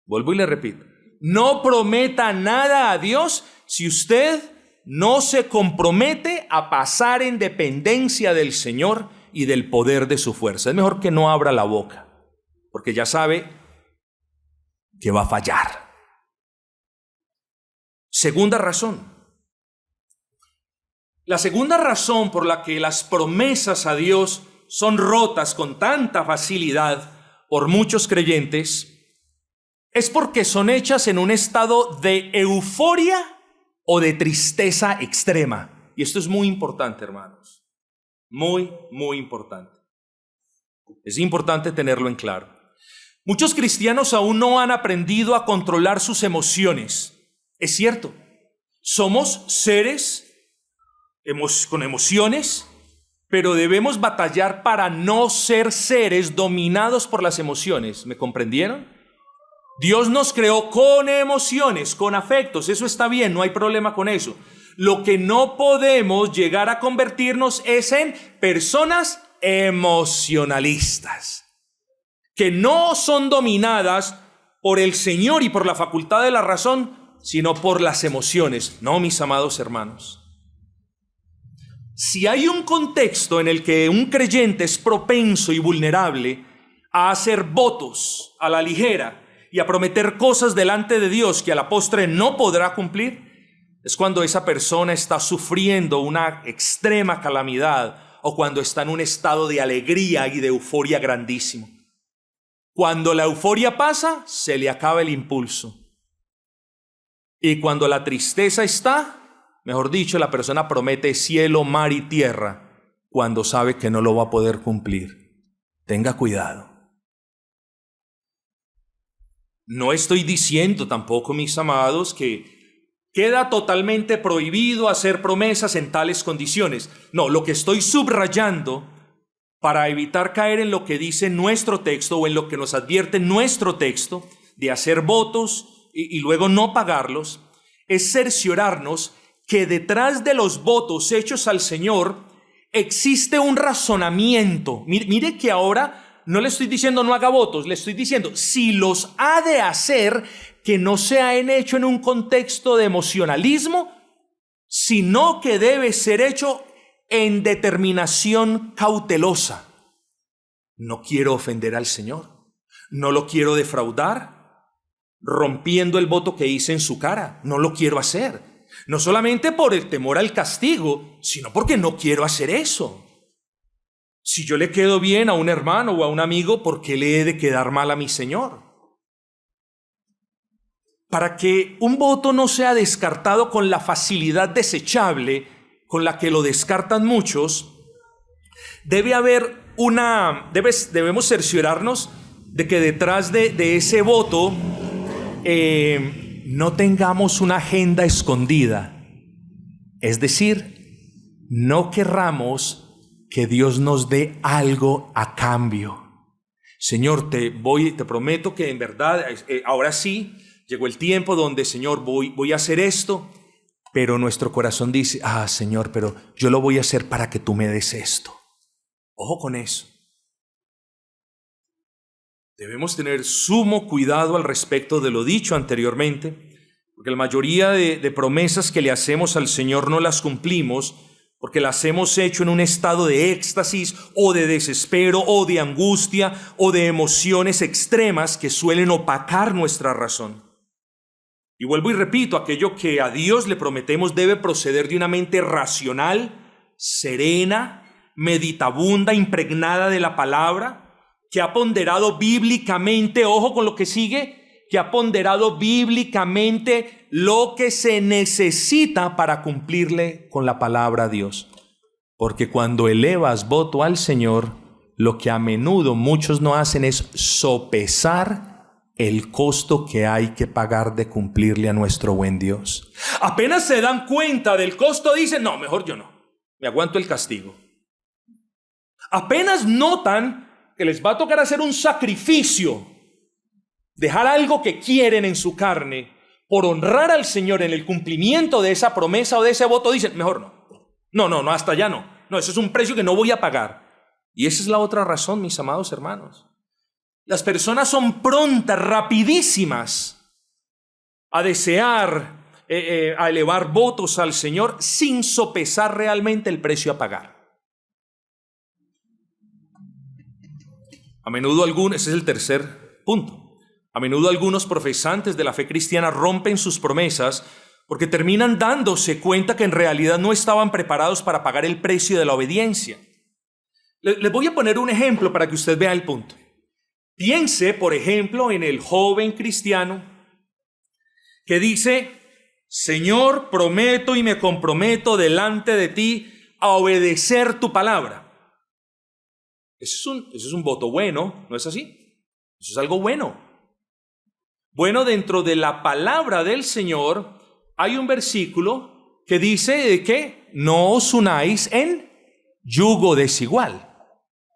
Vuelvo y le repito, no prometa nada a Dios si usted no se compromete a pasar en dependencia del Señor y del poder de su fuerza. Es mejor que no abra la boca, porque ya sabe que va a fallar. Segunda razón. La segunda razón por la que las promesas a Dios son rotas con tanta facilidad por muchos creyentes es porque son hechas en un estado de euforia o de tristeza extrema. Y esto es muy importante, hermanos. Muy, muy importante. Es importante tenerlo en claro. Muchos cristianos aún no han aprendido a controlar sus emociones. Es cierto, somos seres con emociones, pero debemos batallar para no ser seres dominados por las emociones. ¿Me comprendieron? Dios nos creó con emociones, con afectos, eso está bien, no hay problema con eso. Lo que no podemos llegar a convertirnos es en personas emocionalistas, que no son dominadas por el Señor y por la facultad de la razón, sino por las emociones. No, mis amados hermanos. Si hay un contexto en el que un creyente es propenso y vulnerable a hacer votos a la ligera y a prometer cosas delante de Dios que a la postre no podrá cumplir, es cuando esa persona está sufriendo una extrema calamidad o cuando está en un estado de alegría y de euforia grandísimo. Cuando la euforia pasa, se le acaba el impulso. Y cuando la tristeza está, mejor dicho, la persona promete cielo, mar y tierra cuando sabe que no lo va a poder cumplir. Tenga cuidado. No estoy diciendo tampoco, mis amados, que queda totalmente prohibido hacer promesas en tales condiciones. No, lo que estoy subrayando para evitar caer en lo que dice nuestro texto o en lo que nos advierte nuestro texto de hacer votos y luego no pagarlos, es cerciorarnos que detrás de los votos hechos al Señor existe un razonamiento. Mire que ahora no le estoy diciendo no haga votos, le estoy diciendo si los ha de hacer, que no sean hecho en un contexto de emocionalismo, sino que debe ser hecho en determinación cautelosa. No quiero ofender al Señor, no lo quiero defraudar, rompiendo el voto que hice en su cara, no lo quiero hacer. No solamente por el temor al castigo, sino porque no quiero hacer eso. Si yo le quedo bien a un hermano o a un amigo, ¿por qué le he de quedar mal a mi Señor? Para que un voto no sea descartado con la facilidad desechable con la que lo descartan muchos, debemos cerciorarnos de que detrás de ese voto no tengamos una agenda escondida. Es decir, no querramos que Dios nos dé algo a cambio. Señor, te prometo que en verdad, ahora sí, llegó el tiempo donde, Señor, voy a hacer esto, pero nuestro corazón dice, Señor, pero yo lo voy a hacer para que tú me des esto. Ojo con eso. Debemos tener sumo cuidado al respecto de lo dicho anteriormente, Porque la mayoría de promesas que le hacemos al Señor no las cumplimos porque las hemos hecho en un estado de éxtasis o de desespero o de angustia o de emociones extremas que suelen opacar nuestra razón. Y vuelvo y repito, aquello que a Dios le prometemos debe proceder de una mente racional, serena, meditabunda, impregnada de la palabra, que ha ponderado bíblicamente, ojo con lo que sigue, que ha ponderado bíblicamente lo que se necesita para cumplirle con la palabra a Dios. Porque cuando elevas voto al Señor, lo que a menudo muchos no hacen es sopesar el costo que hay que pagar de cumplirle a nuestro buen Dios. Apenas se dan cuenta del costo, dicen, no, mejor yo no, me aguanto el castigo. Apenas notan que les va a tocar hacer un sacrificio, dejar algo que quieren en su carne por honrar al Señor en el cumplimiento de esa promesa o de ese voto, dicen, mejor no. No, hasta allá no. No, eso es un precio que no voy a pagar. Y esa es la otra razón, mis amados hermanos. Las personas son prontas, rapidísimas a desear, a elevar votos al Señor sin sopesar realmente el precio a pagar. A menudo ese es el tercer punto. A menudo algunos profesantes de la fe cristiana rompen sus promesas porque terminan dándose cuenta que en realidad no estaban preparados para pagar el precio de la obediencia. Les voy a poner un ejemplo para que usted vea el punto. Piense, por ejemplo, en el joven cristiano que dice, Señor, prometo y me comprometo delante de ti a obedecer tu palabra. Eso es un voto bueno, ¿no es así? Eso es algo bueno. Bueno, dentro de la palabra del Señor hay un versículo que dice que no os unáis en yugo desigual.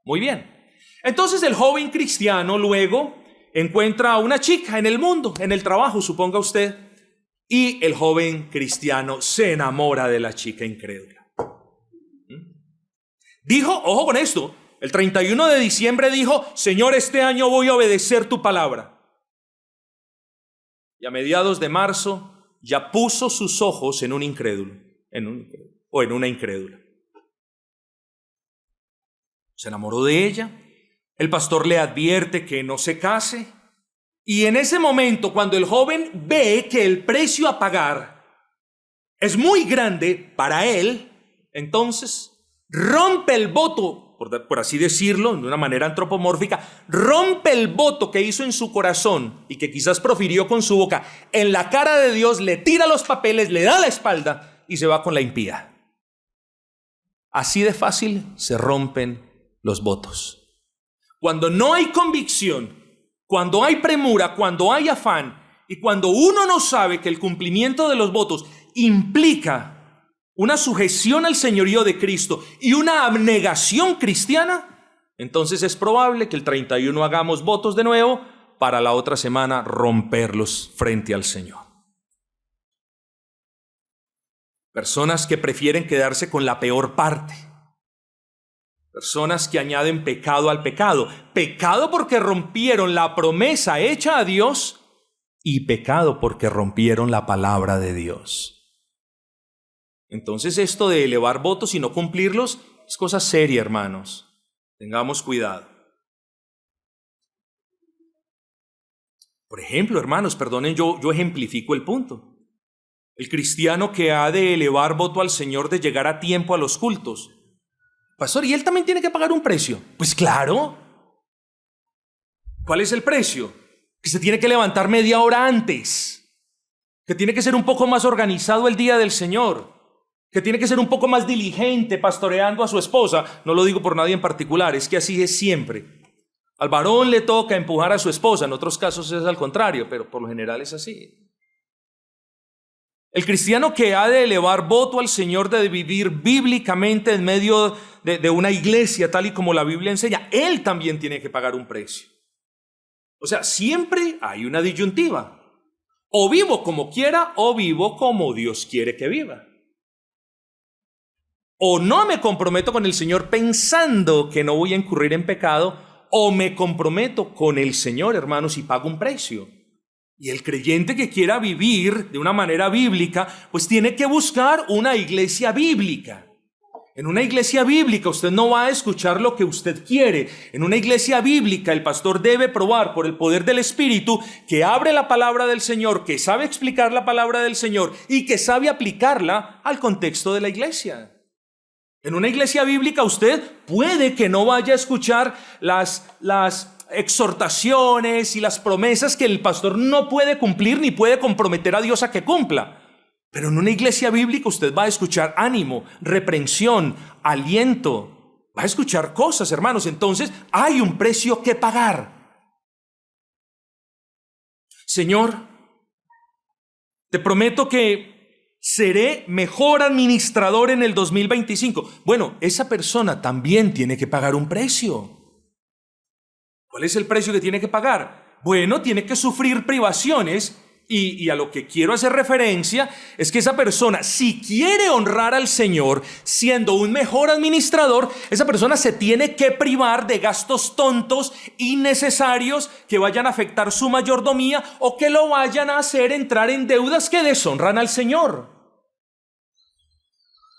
Muy bien. Entonces el joven cristiano luego encuentra a una chica en el mundo, en el trabajo, suponga usted, y el joven cristiano se enamora de la chica incrédula. Dijo, ojo con esto, el 31 de diciembre dijo, Señor, este año voy a obedecer tu palabra. Y a mediados de marzo ya puso sus ojos en un incrédulo, o en una incrédula. Se enamoró de ella, el pastor le advierte que no se case, y en ese momento, cuando el joven ve que el precio a pagar es muy grande para él, entonces rompe el voto, por así decirlo, de una manera antropomórfica, rompe el voto que hizo en su corazón y que quizás profirió con su boca en la cara de Dios, le tira los papeles, le da la espalda y se va con la impía. Así de fácil se rompen los votos. Cuando no hay convicción, cuando hay premura, cuando hay afán y cuando uno no sabe que el cumplimiento de los votos implica una sujeción al señorío de Cristo y una abnegación cristiana, entonces es probable que el 31 hagamos votos de nuevo para la otra semana romperlos frente al Señor. Personas que prefieren quedarse con la peor parte. Personas que añaden pecado al pecado. Pecado porque rompieron la promesa hecha a Dios y pecado porque rompieron la palabra de Dios. Entonces esto de elevar votos y no cumplirlos es cosa seria, hermanos. Tengamos cuidado. Por ejemplo, hermanos, perdonen, yo ejemplifico el punto. El cristiano que ha de elevar voto al Señor de llegar a tiempo a los cultos. Pastor, ¿y él también tiene que pagar un precio? Pues claro. ¿Cuál es el precio? Que se tiene que levantar media hora antes. Que tiene que ser un poco más organizado el día del Señor. Que tiene que ser un poco más diligente pastoreando a su esposa. No lo digo por nadie en particular, es que así es siempre. Al varón le toca empujar a su esposa, en otros casos es al contrario, pero por lo general es así. El cristiano que ha de elevar voto al Señor, de vivir bíblicamente en medio de una iglesia tal y como la Biblia enseña, él también tiene que pagar un precio. O sea, siempre hay una disyuntiva. O vivo como quiera o vivo como Dios quiere que viva. O no me comprometo con el Señor pensando que no voy a incurrir en pecado, o me comprometo con el Señor, hermanos, y pago un precio. Y el creyente que quiera vivir de una manera bíblica, pues tiene que buscar una iglesia bíblica. En una iglesia bíblica usted no va a escuchar lo que usted quiere. En una iglesia bíblica el pastor debe probar por el poder del Espíritu que abre la palabra del Señor, que sabe explicar la palabra del Señor y que sabe aplicarla al contexto de la iglesia. En una iglesia bíblica usted puede que no vaya a escuchar las exhortaciones y las promesas que el pastor no puede cumplir ni puede comprometer a Dios a que cumpla. Pero en una iglesia bíblica usted va a escuchar ánimo, reprensión, aliento. Va a escuchar cosas, hermanos. Entonces hay un precio que pagar. Señor, te prometo que seré mejor administrador en el 2025. Bueno, esa persona también tiene que pagar un precio. ¿Cuál es el precio que tiene que pagar? Bueno, tiene que sufrir privaciones. Y a lo que quiero hacer referencia es que esa persona, si quiere honrar al Señor siendo un mejor administrador, esa persona se tiene que privar de gastos tontos, innecesarios, que vayan a afectar su mayordomía o que lo vayan a hacer entrar en deudas que deshonran al Señor.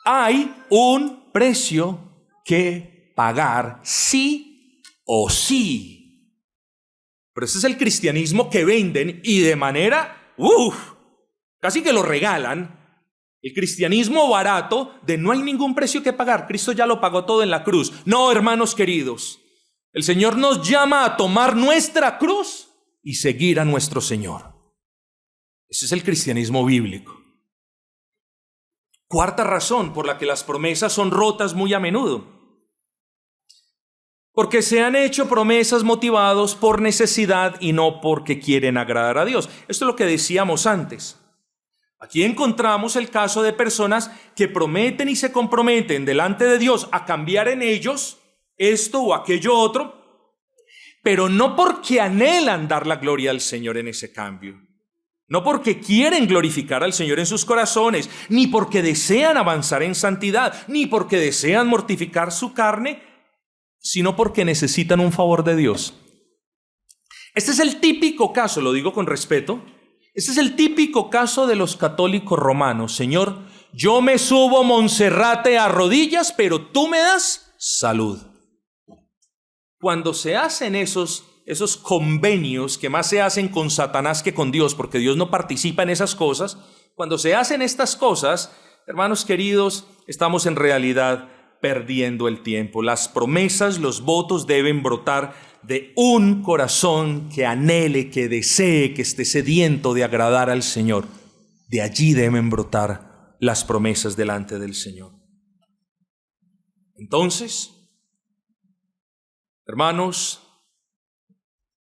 Hay un precio que pagar, sí o sí. Pero ese es el cristianismo que venden y de manera casi que lo regalan. El cristianismo barato de no hay ningún precio que pagar. Cristo ya lo pagó todo en la cruz. No, hermanos queridos. El Señor nos llama a tomar nuestra cruz y seguir a nuestro Señor. Ese es el cristianismo bíblico. Cuarta razón por la que las promesas son rotas muy a menudo. Porque se han hecho promesas motivados por necesidad y no porque quieren agradar a Dios. Esto es lo que decíamos antes. Aquí encontramos el caso de personas que prometen y se comprometen delante de Dios a cambiar en ellos esto o aquello otro, pero no porque anhelan dar la gloria al Señor en ese cambio. No porque quieren glorificar al Señor en sus corazones, ni porque desean avanzar en santidad, ni porque desean mortificar su carne, sino porque necesitan un favor de Dios. Este es el típico caso, lo digo con respeto, este es el típico caso de los católicos romanos. Señor, yo me subo Monserrate a rodillas, pero tú me das salud. Cuando se hacen esos convenios que más se hacen con Satanás que con Dios, porque Dios no participa en esas cosas, cuando se hacen estas cosas, hermanos queridos, estamos en realidad perdiendo el tiempo. Las promesas, los votos deben brotar de un corazón que anhele, que desee, que esté sediento de agradar al Señor. De allí deben brotar las promesas delante del Señor. Entonces, hermanos,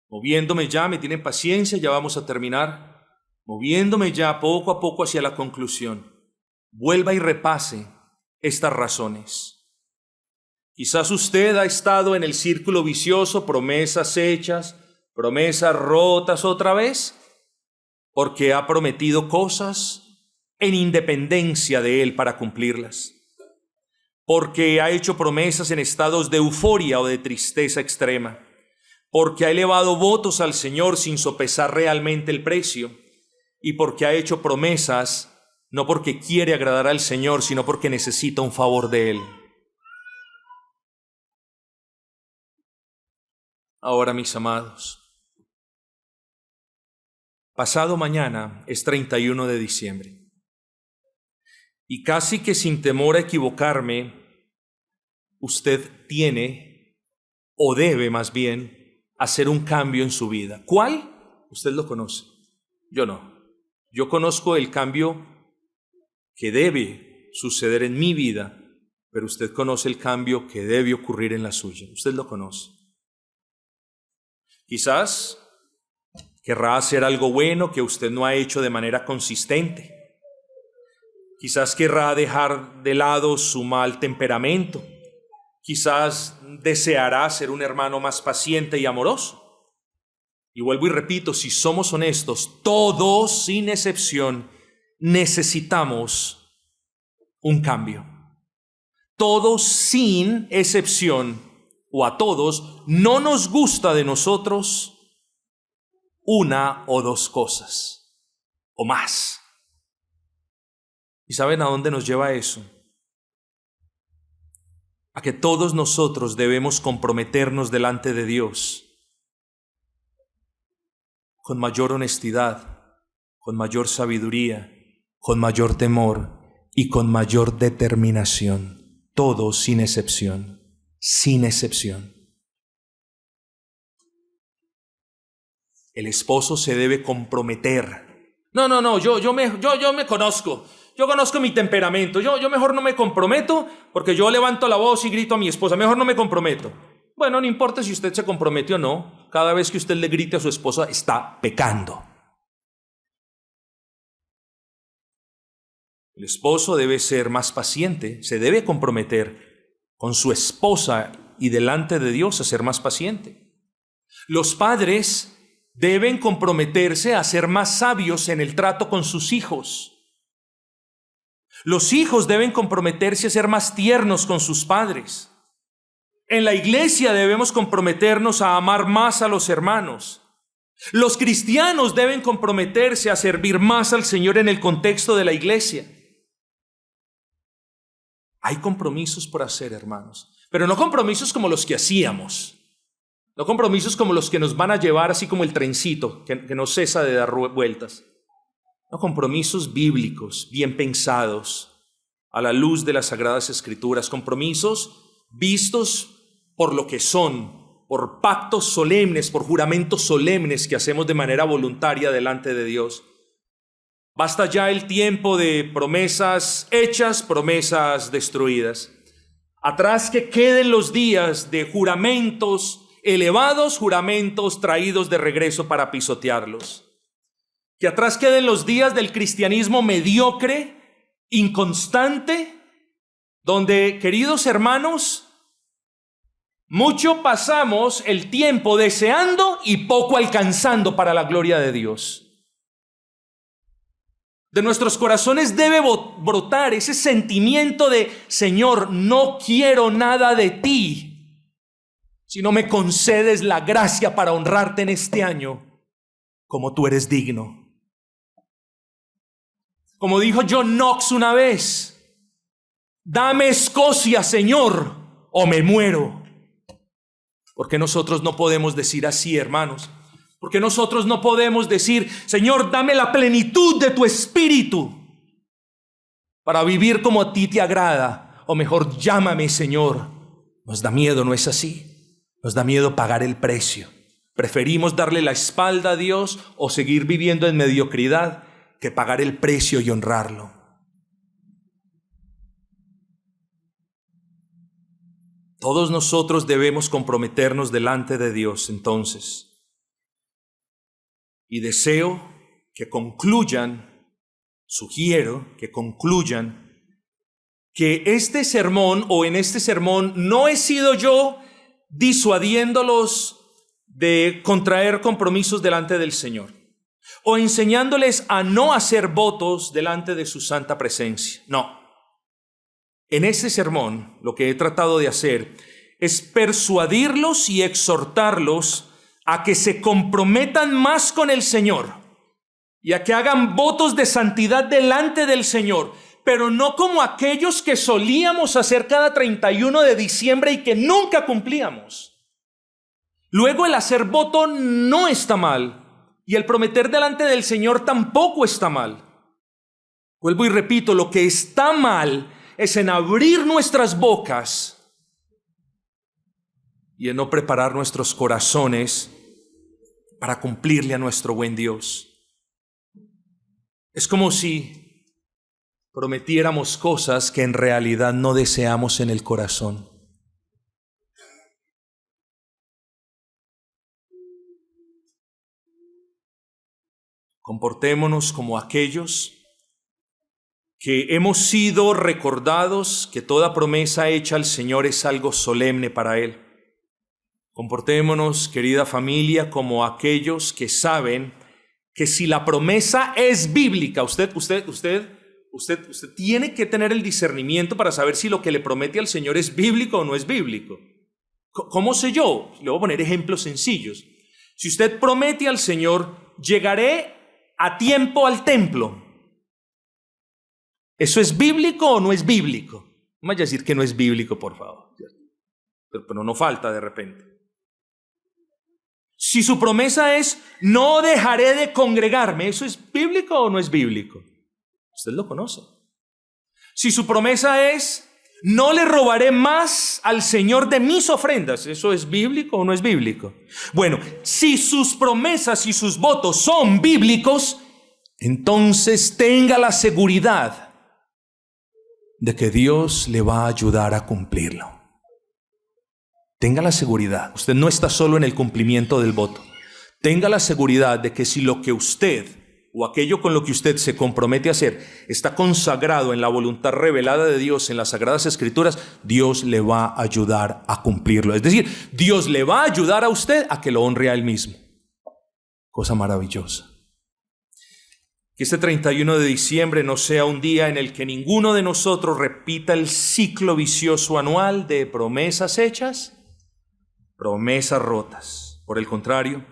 moviéndome ya, me tienen paciencia, ya vamos a terminar, moviéndome ya poco a poco hacia la conclusión, vuelva y repase estas razones. Quizás usted ha estado en el círculo vicioso, promesas hechas, promesas rotas otra vez, porque ha prometido cosas en independencia de Él para cumplirlas, porque ha hecho promesas en estados de euforia o de tristeza extrema, porque ha elevado votos al Señor sin sopesar realmente el precio, y porque ha hecho promesas no porque quiere agradar al Señor, sino porque necesita un favor de Él. Ahora, mis amados, pasado mañana es 31 de diciembre y casi que sin temor a equivocarme, usted tiene o debe más bien hacer un cambio en su vida. ¿Cuál? Usted lo conoce, yo no. Yo conozco el cambio que debe suceder en mi vida, pero usted conoce el cambio que debe ocurrir en la suya. Usted lo conoce. Quizás querrá hacer algo bueno que usted no ha hecho de manera consistente. Quizás querrá dejar de lado su mal temperamento. Quizás deseará ser un hermano más paciente y amoroso. Y vuelvo y repito, si somos honestos, todos sin excepción necesitamos un cambio. Todos sin excepción, o a todos, no nos gusta de nosotros una o dos cosas, o más. ¿Y saben a dónde nos lleva eso? A que todos nosotros debemos comprometernos delante de Dios con mayor honestidad, con mayor sabiduría, con mayor temor y con mayor determinación. Todos sin excepción, sin excepción. El esposo se debe comprometer. No, yo me conozco. Yo conozco mi temperamento. Yo mejor no me comprometo porque yo levanto la voz y grito a mi esposa. Mejor no me comprometo. Bueno, no importa si usted se compromete o no. Cada vez que usted le grite a su esposa, está pecando. El esposo debe ser más paciente. Se debe comprometer con su esposa y delante de Dios a ser más paciente. Los padres deben comprometerse a ser más sabios en el trato con sus hijos. Los hijos deben comprometerse a ser más tiernos con sus padres. En la iglesia debemos comprometernos a amar más a los hermanos. Los cristianos deben comprometerse a servir más al Señor en el contexto de la iglesia. Hay compromisos por hacer, hermanos, pero no compromisos como los que hacíamos. No compromisos como los que nos van a llevar así como el trencito, que no cesa de dar vueltas. No, compromisos bíblicos, bien pensados, a la luz de las Sagradas Escrituras. Compromisos vistos por lo que son, por pactos solemnes, por juramentos solemnes que hacemos de manera voluntaria delante de Dios. Basta ya el tiempo de promesas hechas, promesas destruidas. Atrás que queden los días de juramentos elevados, juramentos traídos de regreso para pisotearlos. Que atrás queden los días del cristianismo mediocre, inconstante, donde, queridos hermanos, mucho pasamos el tiempo deseando y poco alcanzando para la gloria de Dios. De nuestros corazones debe brotar ese sentimiento de: Señor, no quiero nada de ti, si no me concedes la gracia para honrarte en este año como tú eres digno. Como dijo John Knox una vez: dame Escocia, Señor, o me muero. ¿Por qué nosotros no podemos decir así, hermanos? ¿Por qué nosotros no podemos decir: Señor, dame la plenitud de tu espíritu para vivir como a ti te agrada? O mejor, llámame, Señor. Nos da miedo, ¿no es así? Nos da miedo pagar el precio. Preferimos darle la espalda a Dios o seguir viviendo en mediocridad que pagar el precio y honrarlo. Todos nosotros debemos comprometernos delante de Dios entonces. Y deseo que concluyan, sugiero que concluyan, que este sermón o en este sermón no he sido yo disuadiéndolos de contraer compromisos delante del Señor o enseñándoles a no hacer votos delante de su santa presencia. No. En este sermón lo que he tratado de hacer es persuadirlos y exhortarlos a que se comprometan más con el Señor y a que hagan votos de santidad delante del Señor, pero no como aquellos que solíamos hacer cada 31 de diciembre y que nunca cumplíamos. Luego, el hacer voto no está mal y el prometer delante del Señor tampoco está mal. Vuelvo y repito, lo que está mal es en abrir nuestras bocas y en no preparar nuestros corazones para cumplirle a nuestro buen Dios. Es como si prometiéramos cosas que en realidad no deseamos en el corazón. Comportémonos como aquellos que hemos sido recordados que toda promesa hecha al Señor es algo solemne para Él. Comportémonos, querida familia, como aquellos que saben que si la promesa es bíblica, usted tiene que tener el discernimiento para saber si lo que le promete al Señor es bíblico o no es bíblico. ¿Cómo sé yo? Le voy a poner ejemplos sencillos. Si usted promete al Señor, llegaré a tiempo al templo, ¿eso es bíblico o no es bíblico? No vaya a decir que no es bíblico, por favor. Pero no falta de repente. Si su promesa es, no dejaré de congregarme, ¿eso es bíblico o no es bíblico? Usted lo conoce. Si su promesa es, no le robaré más al Señor de mis ofrendas, ¿eso es bíblico o no es bíblico? Bueno, si sus promesas y sus votos son bíblicos, entonces tenga la seguridad de que Dios le va a ayudar a cumplirlo. Tenga la seguridad, usted no está solo en el cumplimiento del voto. Tenga la seguridad de que si lo que usted o aquello con lo que usted se compromete a hacer está consagrado en la voluntad revelada de Dios en las Sagradas Escrituras, Dios le va a ayudar a cumplirlo. Es decir, Dios le va a ayudar a usted a que lo honre a Él mismo. Cosa maravillosa. Que este 31 de diciembre no sea un día en el que ninguno de nosotros repita el ciclo vicioso anual de promesas hechas, promesas rotas. Por el contrario,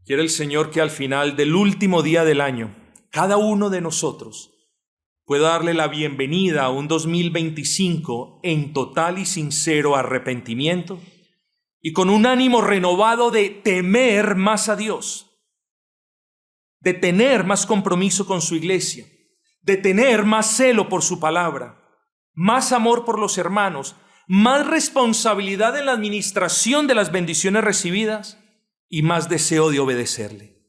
quiere el Señor que al final del último día del año, cada uno de nosotros pueda darle la bienvenida a un 2025 en total y sincero arrepentimiento y con un ánimo renovado de temer más a Dios, de tener más compromiso con su iglesia, de tener más celo por su palabra, más amor por los hermanos, más responsabilidad en la administración de las bendiciones recibidas y más deseo de obedecerle.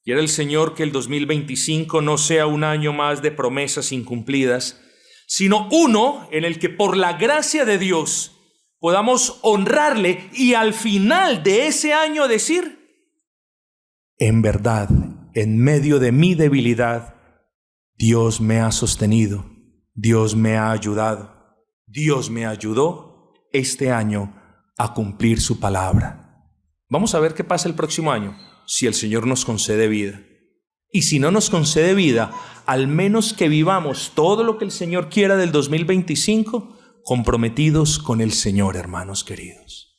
Quiere el Señor que el 2025 no sea un año más de promesas incumplidas, sino uno en el que por la gracia de Dios podamos honrarle y al final de ese año decir: en verdad, en medio de mi debilidad, Dios me ha sostenido, Dios me ha ayudado, Dios me ayudó este año a cumplir su palabra. Vamos a ver qué pasa el próximo año, si el Señor nos concede vida. Y si no nos concede vida, al menos que vivamos todo lo que el Señor quiera del 2025, comprometidos con el Señor, hermanos queridos.